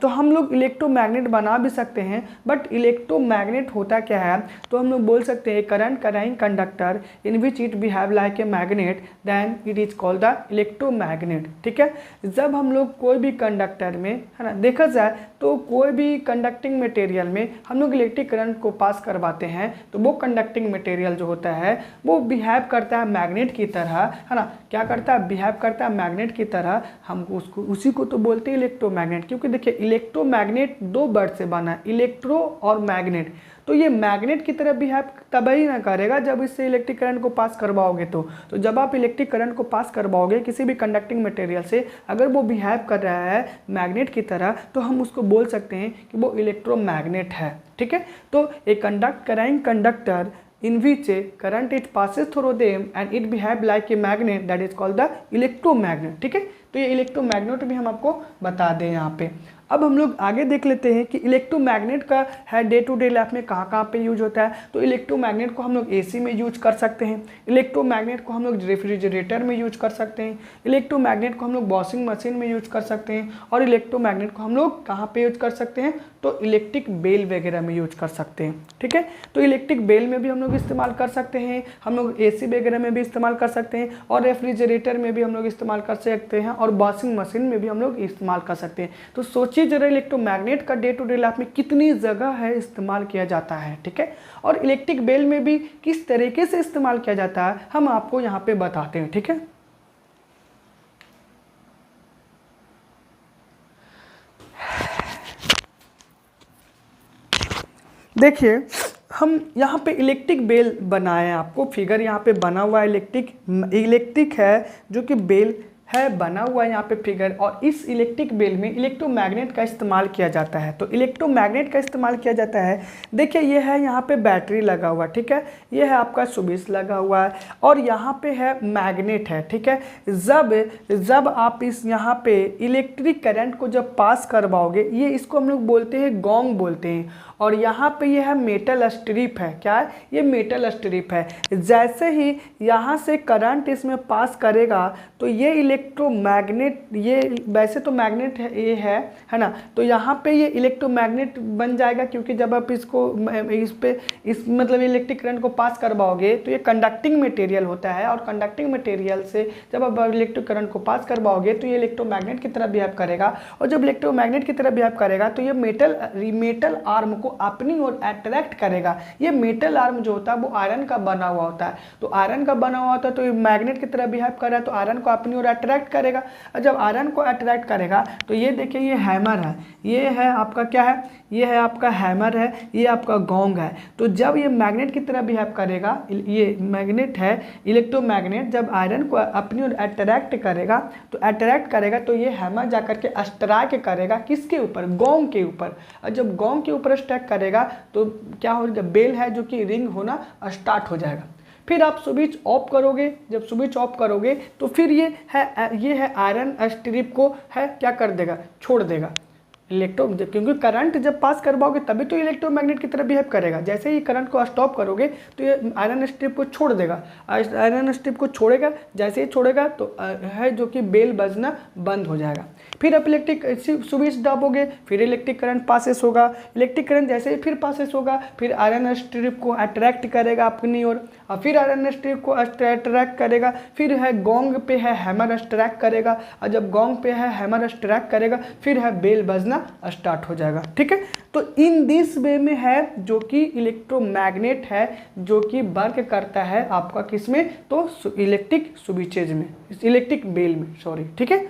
तो हम लोग इलेक्ट्रोमैग्नेट बना भी सकते हैं, बट इलेक्ट्रोमैग्नेट होता क्या है, तो हम लोग बोल सकते हैं current carrying conductor in which it behave like a magnet then it is called the electromagnet. ठीक है, जब हम लोग कोई भी कंडक्टर में है ना देखा जाए तो कोई भी कंडक्टिंग मटेरियल में हम लोग इलेक्ट्रिक करंट को पास करवाते हैं तो वो कंडक्टिंग मटेरियल जो होता है वो बिहेव करता है मैग्नेट की तरह, है ना, क्या करता है, बिहेव करता है मैग्नेट की तरह। हमको उसी को तो बोलते हैं इलेक्ट्रोमैग्नेट, क्योंकि देखिए इलेक्ट्रोमैग्नेट दो वर्ड से बना है, इलेक्ट्रो और मैग्नेट। तो ये मैग्नेट की तरह बिहेव तभी ना करेगा जब इससे इलेक्ट्रिक करंट को पास करवाओगे। तो जब आप इलेक्ट्रिक करंट को पास करवाओगे किसी भी कंडक्टिंग मटेरियल से, अगर वो बिहेव कर रहा है मैग्नेट की तरह तो हम उसको बोल सकते हैं कि वो इलेक्ट्रोमैग्नेट है। ठीक है, तो a carrying conductor in which a current it passes through them and it behave like a magnet that is called the electromagnet। ठीक है, तो ये इलेक्ट्रोमैग्नेट भी हम आपको बता दें यहाँ पे। अब हम लोग आगे देख लेते हैं कि इलेक्ट्रोमैग्नेट का है डे टू डे लाइफ में कहाँ पे यूज होता है। तो इलेक्ट्रोमैग्नेट को हम लोग एसी में यूज कर सकते हैं, इलेक्ट्रोमैग्नेट को हम लोग रेफ्रिजरेटर में यूज कर सकते हैं, इलेक्ट्रोमैग्नेट को हम लोग वॉशिंग मशीन में यूज कर सकते हैं, और इलेक्ट्रोमैग्नेट को हम लोग कहाँ पे यूज कर सकते हैं, तो इलेक्ट्रिक बेल वगैरह में यूज कर सकते हैं। ठीक है, तो इलेक्ट्रिक बेल में भी हम लोग इस्तेमाल कर सकते हैं, हम लोग एसी वगैरह में भी इस्तेमाल कर सकते हैं, और रेफ्रिजरेटर में भी हम लोग इस्तेमाल कर सकते हैं, और वॉशिंग मशीन में भी हम लोग इस्तेमाल कर सकते हैं। तो सोचिए जरा इलेक्ट्रोमैग्नेट का डे टू डे लाइफ में कितनी जगह है इस्तेमाल किया जाता है। ठीक है, और इलेक्ट्रिक बेल में भी किस तरीके से इस्तेमाल किया जाता है हम आपको यहाँ पे बताते हैं। ठीक है, देखिए हम यहाँ पे इलेक्ट्रिक बेल बनाए हैं, आपको फिगर यहाँ पे बना हुआ है, इलेक्ट्रिक है जो कि बेल है बना हुआ है यहाँ पे फिगर। और इस इलेक्ट्रिक बेल में इलेक्ट्रोमैग्नेट का इस्तेमाल किया जाता है। तो इलेक्ट्रोमैग्नेट का इस्तेमाल किया जाता है, देखिए ये है यहाँ पे बैटरी लगा हुआ, ठीक है, ये है आपका स्विच लगा हुआ है और यहाँ पे है मैग्नेट है, ठीक है। जब आप इस यहाँ पे इलेक्ट्रिक करंट को जब पास करवाओगे, ये इसको हम लोग बोलते हैं गोंग बोलते हैं। और यहाँ पे ये है मेटल स्ट्रिप है, क्या है ये मेटल स्ट्रिप है। जैसे ही यहाँ से करंट इसमें पास करेगा तो ये इलेक्ट्रोमैग्नेट, ये वैसे तो मैग्नेट है, ये है ना, तो यहाँ पे ये इलेक्ट्रोमैग्नेट बन जाएगा, क्योंकि जब आप इसको इस मतलब इलेक्ट्रिक करंट को पास करवाओगे तो ये कंडक्टिंग मटेरियल होता है। और कंडक्टिंग मटेरियल से जब आप इलेक्ट्रिक करंट को पास करवाओगे तो ये इलेक्ट्रोमैग्नेट की तरह बिहेव करेगा। और जब इलेक्ट्रोमैग्नेट की तरह बिहेव करेगा तो ये मेटल आर्म को अपनी ओर अट्रैक्ट करेगा। ये मेटल आर्म जो होता है वो आयरन का बना हुआ होता है, तो आयरन का बना हुआ होता है, तो ये मैग्नेट की तरह बिहेव कर रहा है, तो आयरन को अपनी ओर अट्रैक्ट करेगा। और जब आयरन को अट्रैक्ट करेगा तो ये देखिए ये हैमर है, ये है आपका क्या है, ये है आपका हैमर है, ये आपका गोंग है। तो जब ये मैग्नेट की तरह बिहेव करेगा, ये मैग्नेट है इलेक्ट्रोमैग्नेट, जब आयरन को अपनी ओर अट्रैक्ट करेगा तो ये हैमर जाकर के स्ट्राइक करेगा किसके ऊपर, गोंग के ऊपर। और जब गोंग के ऊपर स्ट्राइक करेगा तो क्या होगा, बेल है जो कि रिंग होना स्टार्ट हो जाएगा। फिर आप स्विच ऑफ करोगे, जब स्विच ऑफ करोगे तो फिर ये है आयरन स्ट्रिप को है क्या कर देगा, छोड़ देगा क्योंकि करंट जब पास करवाओगे तभी तो इलेक्ट्रोमैग्नेट की तरह बिहेव करेगा। जैसे ही करंट को स्टॉप करोगे तो ये आयरन स्ट्रिप को छोड़ देगा, आयरन स्ट्रिप को छोड़ेगा, जैसे ही छोड़ेगा तो है जो कि बेल बजना बंद हो जाएगा। फिर आप इलेक्ट्रिक स्विच दबाओगे, फिर इलेक्ट्रिक करंट पासेस होगा, इलेक्ट्रिक करंट जैसे ही फिर पासेस होगा फिर आयरन स्ट्रिप को अट्रैक्ट करेगा अपनी ओर, और फिर आयरन स्ट्रिप को अट्रैक्ट करेगा, फिर है गोंग पे है हैमर अट्रैक्ट करेगा, और जब गोंग पे है हैमर अट्रैक्ट करेगा फिर है बेल बजना स्टार्ट हो जाएगा, ठीक है। तो इन दिस वे में है जो कि इलेक्ट्रोमैग्नेट है जो कि वर्क करता है आपका किसमें, तो इलेक्ट्रिक स्विचेज में, इलेक्ट्रिक बेल में, सॉरी, ठीक है।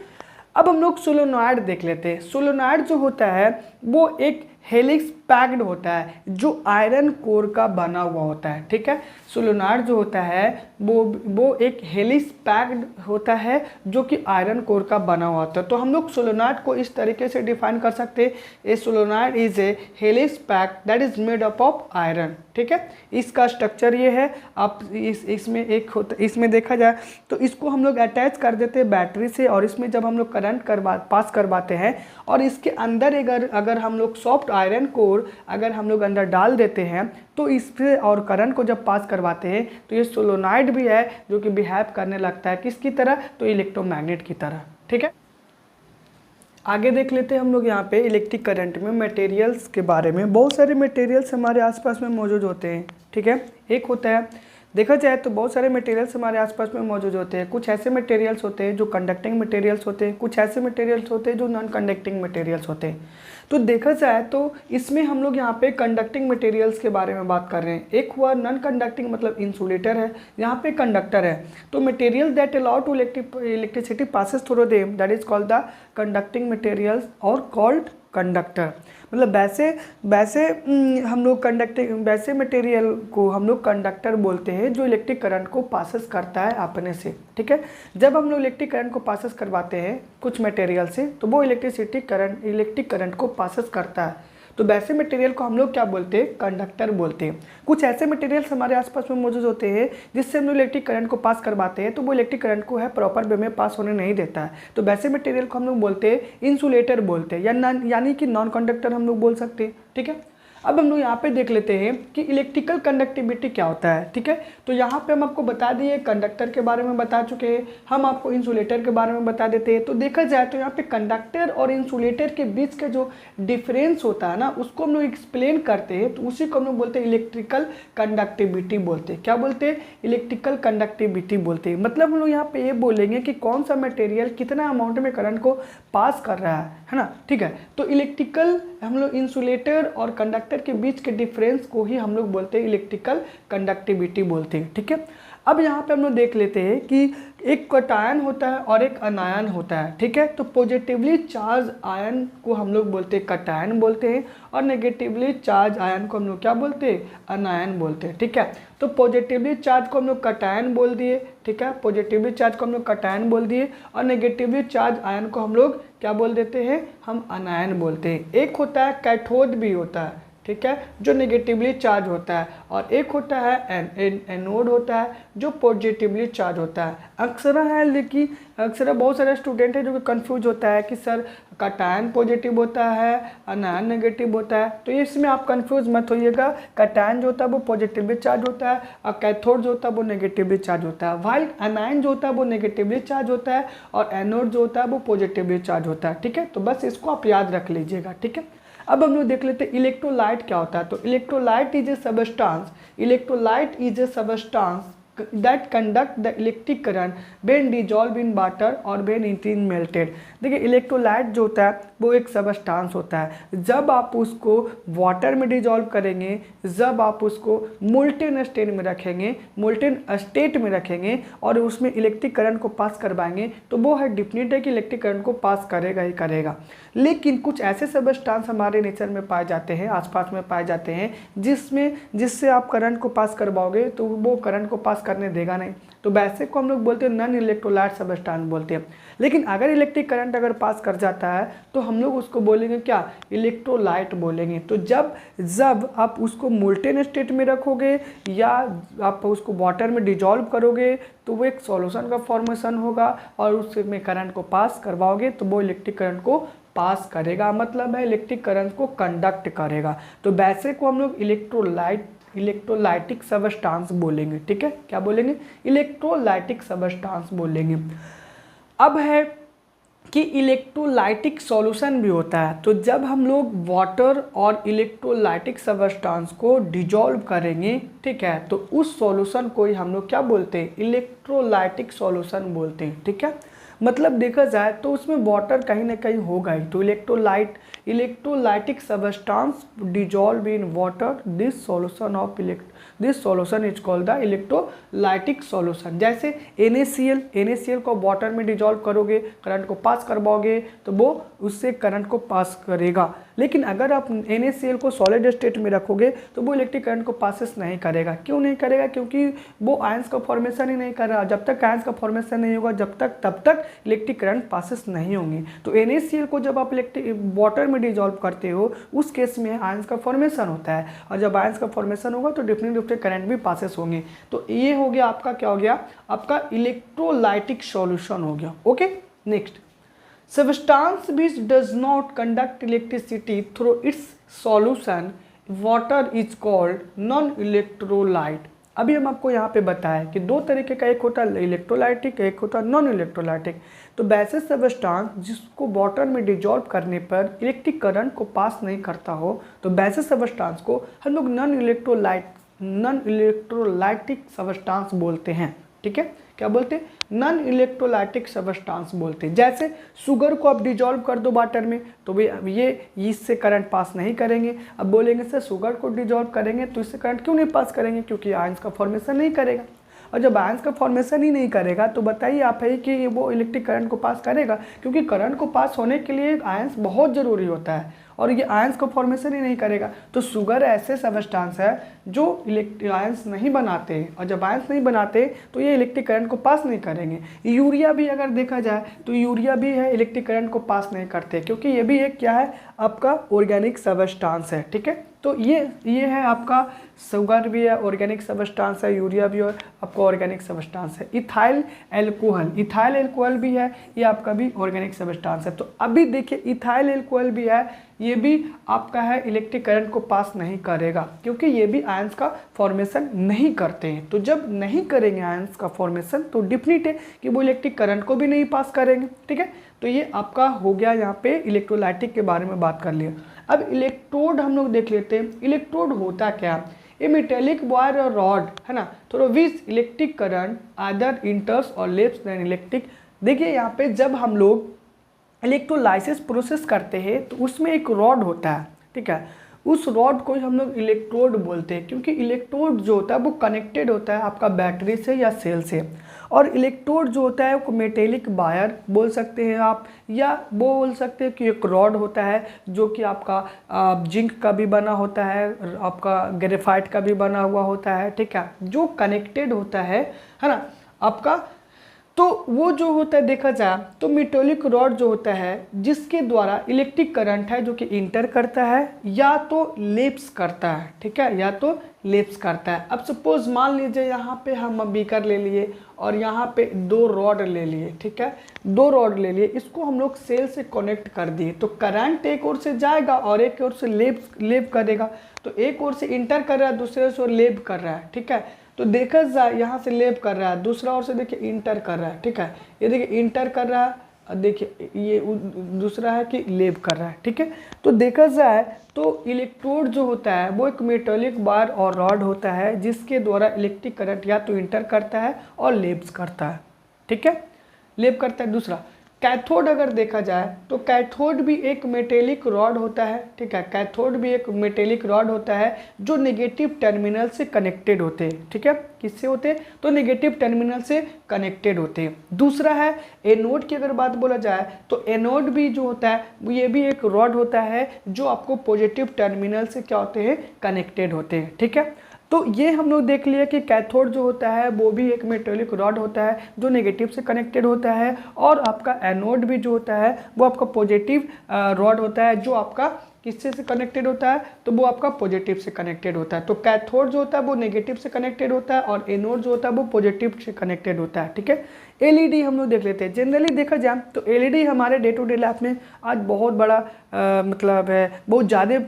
अब हम लोग सोलेनॉइड देख लेते हैं। सोलेनॉइड जो होता है वो एक हेलिक्स पैक्ड होता है जो आयरन कोर का बना हुआ होता है, ठीक है। सोलेनॉइड जो होता है वो एक हेलिक्स पैक्ड होता है जो कि आयरन कोर का बना हुआ होता है। तो हम लोग सोलेनॉइड को इस तरीके से डिफाइन कर सकते हैं, ए solenoid is a helix packed that is made up of iron, ठीक है। इसका स्ट्रक्चर ये है, आप इसमें एक होता, इसमें देखा जाए तो इसको हम लोग अटैच कर देते हैं बैटरी से, और इसमें जब हम लोग करंट पास करवाते हैं और इसके अंदर अगर हम लोग सॉफ्ट आयरन कोर अगर हम लोग अंदर डाल देते हैं तो इससे और करंट को जब पास करवाते हैं तो ये सोलेनॉइड भी है जो कि बिहेव करने लगता है किसकी तरह, तो इलेक्ट्रोमैग्नेट की तरह, ठीक है। आगे देख लेते हैं हम लोग यहाँ पे इलेक्ट्रिक करंट में मटेरियल्स के बारे में। बहुत सारे मटेरियल्स हमारे आसपास में मौजूद होते हैं, ठीक है। एक होता है, देखा जाए तो बहुत सारे मटेरियल्स हमारे आसपास में मौजूद होते हैं। कुछ ऐसे मटेरियल्स होते हैं जो कंडक्टिंग मटेरियल्स होते हैं, कुछ ऐसे मटेरियल्स होते हैं जो नॉन कंडक्टिंग मटेरियल्स होते हैं। तो देखा जाए तो इसमें हम लोग यहाँ पे कंडक्टिंग मटेरियल्स के बारे में बात कर रहे हैं। एक हुआ नॉन कंडक्टिंग, मतलब इंसुलेटर है, यहाँ पे कंडक्टर है। तो material that allow to electricity passes through them that is called the conducting materials और कॉल्ड कंडक्टर। मतलब वैसे हम लोग वैसे मटेरियल को हम लोग कंडक्टर बोलते हैं जो इलेक्ट्रिक करंट को पासेस करता है अपने से, ठीक है। जब हम लोग इलेक्ट्रिक करंट को पासेस करवाते हैं कुछ मटेरियल से तो वो इलेक्ट्रिक करंट को पासेस करता है। तो वैसे मटेरियल को हम लोग क्या बोलते हैं, कंडक्टर बोलते हैं। कुछ ऐसे मटेरियल्स हमारे आसपास में मौजूद होते हैं जिससे हम लोग इलेक्ट्रिक करंट को पास करवाते हैं तो वो इलेक्ट्रिक करंट को है प्रॉपर वे में पास होने नहीं देता है। तो वैसे मटेरियल को हम लोग बोलते हैं इंसुलेटर बोलते हैं, यानी कि नॉन कंडक्टर हम लोग बोल सकते हैं, ठीक है। अब हम लोग यहाँ पे देख लेते हैं कि इलेक्ट्रिकल कंडक्टिविटी क्या होता है, ठीक है। तो यहाँ पे हम आपको बता दिए, कंडक्टर के बारे में बता चुके हैं, हम आपको इंसुलेटर के बारे में बता देते हैं। तो देखा जाए तो यहाँ पे कंडक्टर और इंसुलेटर के बीच का जो डिफरेंस होता है ना उसको हम लोग एक्सप्लेन करते हैं, तो उसी को हम लोग बोलते हैं इलेक्ट्रिकल कंडक्टिविटी बोलते हैं। क्या बोलते हैं, इलेक्ट्रिकल कंडक्टिविटी बोलते हैं। मतलब हम लोग यहाँ पे ये बोलेंगे कि कौन सा मटेरियल कितना अमाउंट में करंट को पास कर रहा है ना, ठीक है। तो इलेक्ट्रिकल हम लोग इंसुलेटर और कंडक्टर के बीच के डिफरेंस को ही हम लोग बोलते हैं इलेक्ट्रिकल कंडक्टिविटी बोलते हैं, ठीक है। अब यहाँ पे हम लोग देख लेते हैं कि एक कटायन होता है और एक अनायन होता है, ठीक है। तो पॉजिटिवली चार्ज आयन को हम लोग बोलते हैं कटायन बोलते हैं, और नेगेटिवली चार्ज आयन को हम लोग क्या बोलते हैं, अनायन बोलते हैं, ठीक है। तो पॉजिटिवली चार्ज को हम लोग कटायन बोल दिए, ठीक है, पॉजिटिवली चार्ज को हम लोग कटायन बोल दिए, और नेगेटिवली चार्ज आयन को हम लोग क्या बोल देते हैं, हम अनायन बोलते हैं। एक होता है कैथोड भी होता है, ठीक है, जो नेगेटिवली चार्ज होता है, और एक होता है एनोड होता है जो पॉजिटिवली चार्ज होता है। अक्सर है, लेकिन अक्सर बहुत सारे स्टूडेंट है जो कि कंफ्यूज होता है कि सर कटायन पॉजिटिव होता है, अनायन नेगेटिव होता है। तो इसमें आप कंफ्यूज मत होइएगा। कटायन जो होता है वो पॉजिटिवली चार्ज होता है, और कैथोड जो होता है वो नेगेटिवली चार्ज होता है। वाइल अनायन जो होता है वो नेगेटिवली चार्ज होता है, और एनोड जो होता है वो पॉजिटिवली चार्ज होता है, ठीक है। तो बस इसको आप याद रख लीजिएगा, ठीक है। अब हम लोग देख लेते हैं इलेक्ट्रोलाइट क्या होता है। तो electrolyte is a substance, electrolyte is a substance that conduct the electric current when dissolved in water or when it is melted। देखिए इलेक्ट्रोलाइट जो होता है वो एक सबस्टांस होता है। जब आप उसको वाटर में डिजॉल्व करेंगे, जब आप उसको मोल्टेन स्टेट में रखेंगे, मोल्टेन स्टेट में रखेंगे और उसमें इलेक्ट्रिक करंट को पास करवाएंगे, तो वो है डिफिनिट है कि इलेक्ट्रिक करंट को पास करेगा ही करेगा। लेकिन कुछ ऐसे सबस्टांस हमारे नेचर में पाए जाते हैं, आसपास में पाए जाते हैं, जिससे आप करंट को पास करवाओगे तो वो करंट को पास करने देगा नहीं। तो वैसे को हम लोग बोलते हैं नॉन इलेक्ट्रोलाइट सबस्टांस बोलते हैं। लेकिन अगर इलेक्ट्रिक करंट अगर पास कर जाता है तो हम लोग उसको बोलेंगे क्या, इलेक्ट्रोलाइट बोलेंगे। तो जब आप उसको मोल्टेन स्टेट में रखोगे या आप उसको वाटर में डिजॉल्व करोगे तो वो एक सॉल्यूशन का फॉर्मेशन होगा, और उसमें करंट को पास करवाओगे तो वो इलेक्ट्रिक करंट को पास करेगा, मतलब है इलेक्ट्रिक करंट को कंडक्ट करेगा। तो वैसे को हम लोग इलेक्ट्रोलाइटिक सबस्टांस बोलेंगे, ठीक है। क्या बोलेंगे, इलेक्ट्रोलाइटिक सबस्टांस बोलेंगे। अब है कि इलेक्ट्रोलाइटिक सॉल्यूशन भी होता है। तो जब हम लोग वाटर और इलेक्ट्रोलाइटिक सबस्टांस को डिजॉल्व करेंगे, ठीक है, तो उस सॉल्यूशन को ही हम लोग क्या बोलते हैं, इलेक्ट्रोलाइटिक सॉल्यूशन बोलते हैं, ठीक है। मतलब देखा जाए तो उसमें वाटर कहीं ना कहीं होगा ही। तो electrolytic substance dissolve in water, this solution is called the electrolytic solution. जैसे NaCl को वाटर में डिजॉल्व करोगे, करंट को पास करवाओगे तो वो उससे करंट को पास करेगा। लेकिन अगर आप NaCl को सॉलिड स्टेट में रखोगे तो वो इलेक्ट्रिक करंट को पासेस नहीं करेगा। क्यों नहीं करेगा, क्योंकि वो आयंस का फॉर्मेशन ही नहीं कर रहा। जब तक आयंस का फॉर्मेशन नहीं होगा तब तक इलेक्ट्रिक करंट पासेस नहीं होंगे। तो NaCl को जब आप वाटर में डिजॉल्व करते हो उस केस में आयंस का फॉर्मेशन होता है, और जब आयंस का फॉर्मेशन होगा तो डिफरेंट करंट भी पासेस होंगे। तो ये हो गया आपका, क्या हो गया, आपका इलेक्ट्रोलाइटिक सॉल्यूशन हो गया। Okay, next, substance which does not conduct electricity through its solution water is called non-electrolyte। अभी हम आपको यहाँ पे बताया कि दो तरीके का, एक होता है इलेक्ट्रोलाइटिक, एक होता है नॉन इलेक्ट्रोलाइटिक। तो वैसे सबस्टांस जिसको वाटर में डिजॉल्व करने पर इलेक्ट्रिक करंट को पास नहीं करता हो, तो वैसे सबस्टांस को हम लोग नॉन इलेक्ट्रोलाइटिक सबस्टांस बोलते हैं, ठीक है। क्या बोलते हैं, नॉन इलेक्ट्रोलाइटिक सबस्टांस बोलते हैं। जैसे शुगर को आप डिजॉल्व कर दो वाटर में तो ये इससे करंट पास नहीं करेंगे। अब बोलेंगे सर शुगर को डिजॉल्व करेंगे तो इससे करंट क्यों नहीं पास करेंगे, क्योंकि आयंस का फॉर्मेशन नहीं करेगा। और जब आयंस का फॉर्मेशन ही नहीं करेगा तो बताइए आप है कि वो इलेक्ट्रिक करंट को पास करेगा, क्योंकि करंट को पास होने के लिए आयंस बहुत ज़रूरी होता है, और ये आयंस का फॉर्मेशन ही नहीं करेगा। तो शुगर ऐसे सबस्टांस है जो आयंस नहीं बनाते हैं, और जब आयंस नहीं बनाते तो ये इलेक्ट्रिक करंट को पास नहीं करेंगे। यूरिया भी अगर देखा जाए तो यूरिया भी है इलेक्ट्रिक करंट को पास नहीं करते, क्योंकि ये भी एक क्या है, आपका ऑर्गेनिक सबस्टांस है, ठीक है। तो ये है आपका, शुगर भी है ऑर्गेनिक सबस्टांस है, यूरिया भी और आपका ऑर्गेनिक सबस्टांस है। इथाइल एल्कोहल भी है, ये आपका भी ऑर्गेनिक सबस्टांस है। तो अभी देखिए इथाइल एल्कोहल भी है, ये भी आपका है इलेक्ट्रिक करंट को पास नहीं करेगा, क्योंकि ये भी आयंस का फॉर्मेशन नहीं करते हैं। तो जब नहीं करेंगे आयंस का फॉर्मेशन तो डिफिनिट है कि वो इलेक्ट्रिक करंट को भी नहीं पास करेंगे, ठीक है। तो ये आपका हो गया, यहाँ पे इलेक्ट्रोलाइटिक के बारे में बात कर लिया। अब इलेक्ट्रोड हम लोग देख लेते हैं। इलेक्ट्रोड होता क्या, ये मेटेलिक वायर और रॉड है ना, थोड़ा विच इलेक्ट्रिक करंट आदर इंटर्स और लेफ्ट देन इलेक्ट्रिक। देखिए यहाँ पे जब हम लोग इलेक्ट्रोलाइसिस प्रोसेस करते हैं तो उसमें एक रॉड होता है, ठीक है। उस रॉड को ही हम लोग इलेक्ट्रोड बोलते हैं, क्योंकि इलेक्ट्रोड जो होता है वो कनेक्टेड होता है आपका बैटरी से या सेल से। और इलेक्ट्रोड जो होता है वो मेटेलिक वायर बोल सकते हैं आप, या वो बोल सकते हैं कि एक रॉड होता है जो कि आपका जिंक का भी बना होता है, आपका ग्रेफाइट का भी बना हुआ होता है, ठीक है, जो कनेक्टेड होता है ना आपका। तो वो जो होता है देखा जाए तो मेटेलिक रॉड जो होता है जिसके द्वारा इलेक्ट्रिक करंट है जो कि इंटर करता है या तो लेप्स करता है, ठीक है, या तो लेप्स करता है। अब सपोज मान लीजिए यहाँ पे हम बीकर ले लिए और यहाँ पे 2 रॉड ले लिए, ठीक है, 2 रॉड ले लिए, इसको हम लोग सेल से कनेक्ट कर दिए, तो करंट एक ओर से जाएगा और एक ओर से लेप करेगा। तो एक ओर से इंटर कर रहा है, दूसरे ओर लेप कर रहा है, ठीक है। तो देखा जाए यहाँ से लेप कर रहा है, दूसरा ओर से देखिए इंटर कर रहा है, ठीक है, ये देखिए इंटर कर रहा है और देखिए ये दूसरा है कि लेप कर रहा है, ठीक है। तो देखा जाए तो इलेक्ट्रोड जो होता है वो एक मेटेलिक बार और रॉड होता है जिसके द्वारा इलेक्ट्रिक करंट या तो इंटर करता है और लेप्स करता है, ठीक है, लेप करता है। दूसरा कैथोड अगर देखा जाए तो कैथोड भी एक मेटेलिक रॉड होता है, ठीक है, कैथोड भी एक मेटेलिक रॉड होता है जो नेगेटिव टर्मिनल से कनेक्टेड होते हैं, ठीक है, किससे होते हैं तो नेगेटिव टर्मिनल से कनेक्टेड होते हैं। दूसरा है एनोड की अगर बात बोला जाए तो एनोड भी जो होता है ये भी एक रॉड होता है जो आपको पॉजिटिव टर्मिनल से क्या होते हैं कनेक्टेड होते हैं, ठीक है। तो ये हम लोग देख लिया कि कैथोड जो होता है वो भी एक मेटेलिक रॉड होता है जो नेगेटिव से कनेक्टेड होता है, और आपका एनोड भी जो होता है वो आपका पॉजिटिव रॉड होता है जो आपका किससे से कनेक्टेड होता है तो वो आपका पॉजिटिव से कनेक्टेड होता है। तो कैथोड जो होता है वो नेगेटिव से कनेक्टेड होता है और एनोड जो होता है वो पॉजिटिव से कनेक्टेड होता है, ठीक है। एलईडी हम लोग देख लेते हैं। जनरली देखा जाए तो एलईडी हमारे डे टू डे लाइफ में आज बहुत बड़ा मतलब है, बहुत ज़्यादा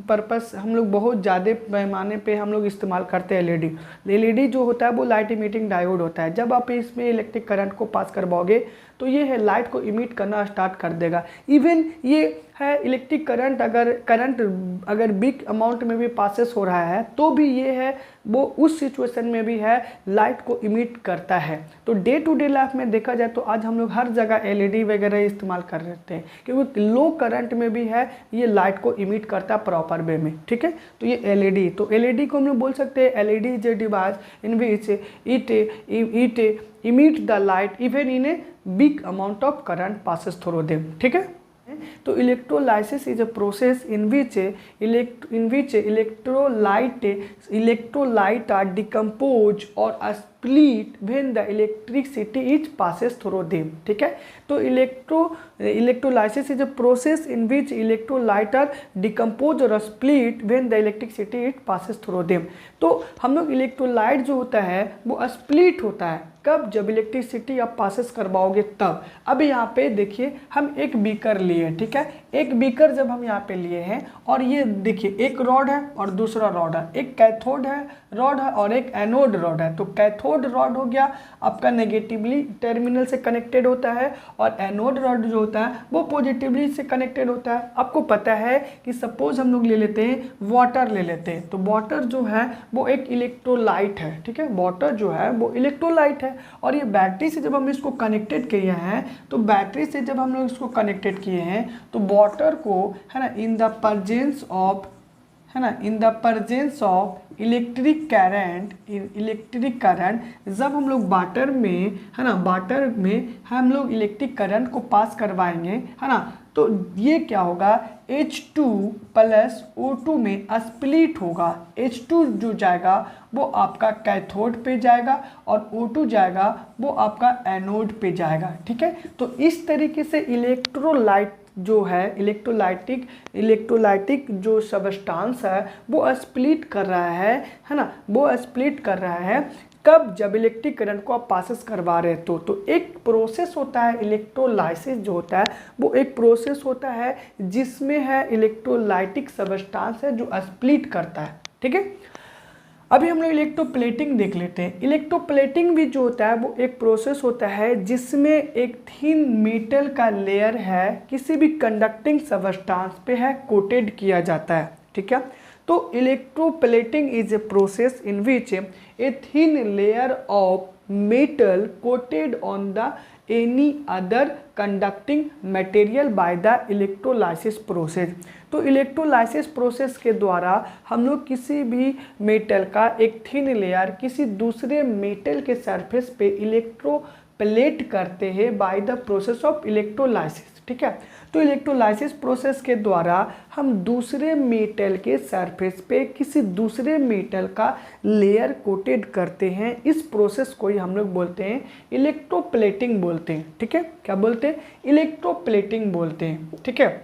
पर्पस हम लोग बहुत ज़्यादा पैमाने पे हम लोग इस्तेमाल करते हैं एलईडी। एलईडी जो होता है वो लाइट इमिटिंग डायोड होता है। जब आप इसमें इलेक्ट्रिक करंट को पास करवाओगे तो ये है लाइट को इमिट करना स्टार्ट कर देगा। इवन ये है इलेक्ट्रिक करंट अगर बिग अमाउंट में भी पासेस हो रहा है तो भी ये है वो उस सिचुएशन में भी है लाइट को इमिट करता है। तो डे टू डे लाइफ में देखा जाए तो आज हम लोग हर जगह एलईडी वगैरह इस्तेमाल कर रहे हैं क्योंकि लो करंट में भी है ये लाइट को इमिट करता है प्रॉपर वे में, ठीक है। तो ये एलईडी, तो एलईडी को हम लोग बोल सकते हैं LED is a device in which it emit the light even in a big amount of current passes through them, ठीक है। तो electrolysis is a process in which electrolyte are decomposed or are split when the electricity is passes through them, ठीक है। तो electrolysis is a process in which electrolyte are decomposed or split when the electricity is passes through them। तो हम लोग electrolyte जो होता है वो स्प्लिट होता है कब, जब इलेक्ट्रिसिटी आप पासेस करवाओगे तब। अब यहाँ पे देखिए हम एक बीकर लिए, ठीक है, एक बीकर जब हम यहाँ पे लिए हैं और ये देखिए एक रॉड है और दूसरा रॉड है, एक कैथोड है रॉड है और एक एनोड रॉड है। तो कैथोड रॉड हो गया आपका नेगेटिवली टर्मिनल से कनेक्टेड होता है और एनोड रॉड जो होता है वो पॉजिटिवली से कनेक्टेड होता है। आपको पता है कि सपोज हम लोग ले लेते हैं वाटर ले लेते हैं, तो वाटर जो है वो एक इलेक्ट्रोलाइट है, ठीक है, वाटर जो है वो इलेक्ट्रोलाइट है। और ये बैटरी से जब हम इसको कनेक्टेड किए हैं तो बैटरी से जब हम लोग इसको कनेक्टेड किए हैं तो वाटर को है ना in the presence of electric current जब हम लोग वाटर में है ना वाटर में हम लोग इलेक्ट्रिक करंट को पास करवाएंगे है ना, तो ये क्या होगा H2 प्लस O2 में स्प्लिट होगा। H2 जो जाएगा वो आपका कैथोड पे जाएगा और O2 जाएगा वो आपका एनोड पे जाएगा, ठीक है। तो इस तरीके से इलेक्ट्रोलाइट जो है इलेक्ट्रोलाइटिक जो सबस्टांस है वो स्प्लिट कर रहा है ना, वो स्प्लिट कर रहा है कब, जब इलेक्ट्रिक करंट को आप पासेस करवा रहे हो। तो एक प्रोसेस होता है इलेक्ट्रोलाइसिस जो होता है वो एक प्रोसेस होता है जिसमें है इलेक्ट्रोलाइटिक सबस्टांस है जो स्प्लिट करता है, ठीक है। अभी हम लोग इलेक्ट्रोप्लेटिंग देख लेते हैं। इलेक्ट्रोप्लेटिंग भी जो होता है वो एक प्रोसेस होता है जिसमें एक थिन मेटल का लेयर है किसी भी कंडक्टिंग सबस्टांस पे है कोटेड किया जाता है, ठीक है। तो electroplating is a process in which a thin layer of metal coated on the any other conducting material by the electrolysis process. तो इलेक्ट्रोलाइसिस प्रोसेस के द्वारा हम लोग किसी भी मेटल का एक थिन लेयर किसी दूसरे मेटल के सरफेस पे इलेक्ट्रोप्लेट करते हैं by the process of electrolysis. ठीक है, तो इलेक्ट्रोलाइसिस प्रोसेस के द्वारा हम दूसरे मेटल के सरफेस पे किसी दूसरे मेटल का लेयर कोटेड करते हैं। इस प्रोसेस को ही हम लोग बोलते हैं इलेक्ट्रोप्लेटिंग बोलते हैं। ठीक है, क्या बोलते हैं? इलेक्ट्रोप्लेटिंग बोलते हैं। ठीक है,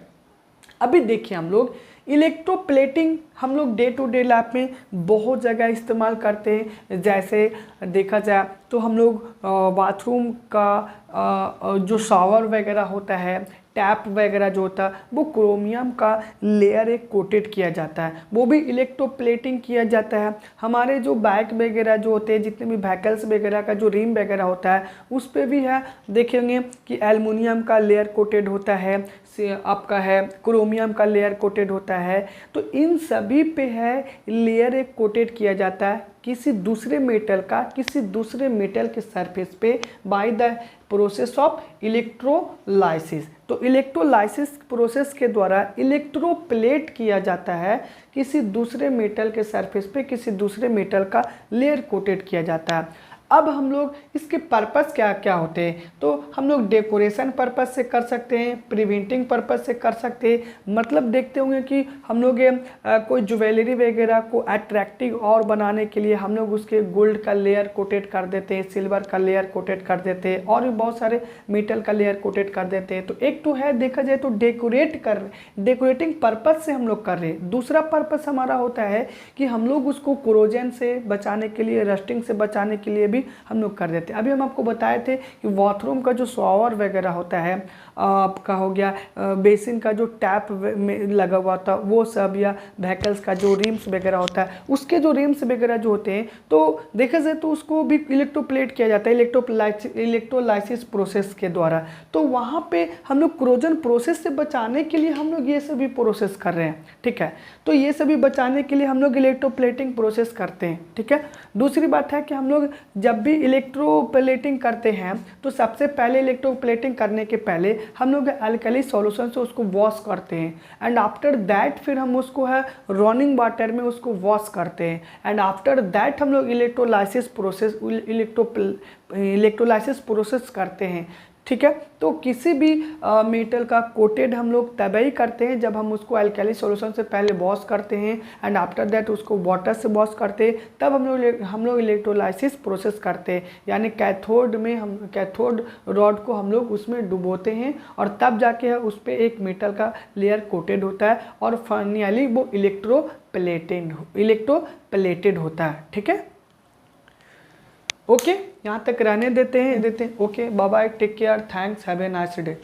अभी देखिए हम लोग इलेक्ट्रोप्लेटिंग हम लोग डे टू डे लाइफ में बहुत जगह इस्तेमाल करते हैं। जैसे देखा जाए तो हम लोग बाथरूम का जो शावर वगैरह होता है, टैप वगैरह जो होता है, वो क्रोमियम का लेयर एक कोटेड किया जाता है, वो भी इलेक्ट्रोप्लेटिंग किया जाता है। हमारे जो बाइक वगैरह जो होते हैं, जितने भी व्हीकल्स वगैरह का जो रिम वगैरह होता है, उस पर भी है देखेंगे कि एल्युमिनियम का लेयर कोटेड होता है, आपका है क्रोमियम का लेयर कोटेड होता है। तो इन सभी पे है लेयर एक कोटेड किया जाता है किसी दूसरे मेटल का किसी दूसरे मेटल के सरफेस पे by the process of electrolysis. तो इलेक्ट्रोलाइसिस प्रोसेस के द्वारा इलेक्ट्रोप्लेट किया जाता है किसी दूसरे मेटल के सरफेस पे किसी दूसरे मेटल का लेयर कोटेड किया जाता है। अब हम लोग इसके पर्पस क्या क्या होते हैं, तो हम लोग डेकोरेशन पर्पस से कर सकते हैं, प्रिवेंटिंग पर्पस से कर सकते हैं। मतलब देखते होंगे कि हम लोग कोई ज्वेलरी वगैरह को अट्रैक्टिव और बनाने के लिए हम लोग उसके गोल्ड का लेयर कोटेड कर देते हैं, सिल्वर का लेयर कोटेड कर देते हैं, और भी बहुत सारे मेटल का लेयर कोटेड कर देते हैं। तो एक तो है देखा जाए तो डेकोरेटिंग पर्पस से हम लोग कर रहे हैं। दूसरा पर्पस हमारा होता है कि हम लोग उसको कोरोजन से बचाने के लिए, रस्टिंग से बचाने के लिए हम लोग कर देते हैं। अभी हम आपको बताए थे कि बाथरूम का जो शॉवर वगैरह होता है, आपका हो गया बेसिन का जो टैप में लगा हुआ था वो सब, या व्हीकल्स का जो रिम्स वगैरह होता है उसके जो रिम्स वगैरह जो होते हैं, तो देखा जाए तो उसको भी इलेक्ट्रोप्लेट किया जाता है इलेक्ट्रोलाइसिस प्रोसेस के द्वारा। तो वहाँ पे हम लोग क्रोजन प्रोसेस से बचाने के लिए हम लोग ये सभी प्रोसेस कर रहे हैं। ठीक है, तो ये सभी बचाने के लिए हम लोग इलेक्ट्रोप्लेटिंग प्रोसेस करते हैं। ठीक है, दूसरी बात है कि हम लोग जब भी इलेक्ट्रोप्लेटिंग करते हैं तो सबसे पहले इलेक्ट्रोप्लेटिंग करने के पहले हम लोग अल्कली सॉल्यूशन से उसको वॉश करते हैं, एंड आफ्टर दैट फिर हम उसको है रनिंग वाटर में उसको वॉश करते हैं, एंड आफ्टर दैट हम लोग इलेक्ट्रोलाइसिस प्रोसेस करते हैं। ठीक है, तो किसी भी मेटल का कोटेड हम लोग तभी करते हैं जब हम उसको अल्कली सॉल्यूशन से पहले वॉश करते हैं, एंड आफ्टर दैट उसको वाटर से वॉश करते हैं, तब हम लोग इलेक्ट्रोलाइसिस प्रोसेस करते हैं। यानी कैथोड में हम कैथोड रॉड को हम लोग उसमें डुबोते हैं, और तब जाके उस पर एक मेटल का लेयर कोटेड होता है, और फाइनली वो इलेक्ट्रोप्लेटेड होता है। ठीक है, ओके, यहाँ तक रहने देते हैं। Okay, bye bye, take care, thanks, have a nice day.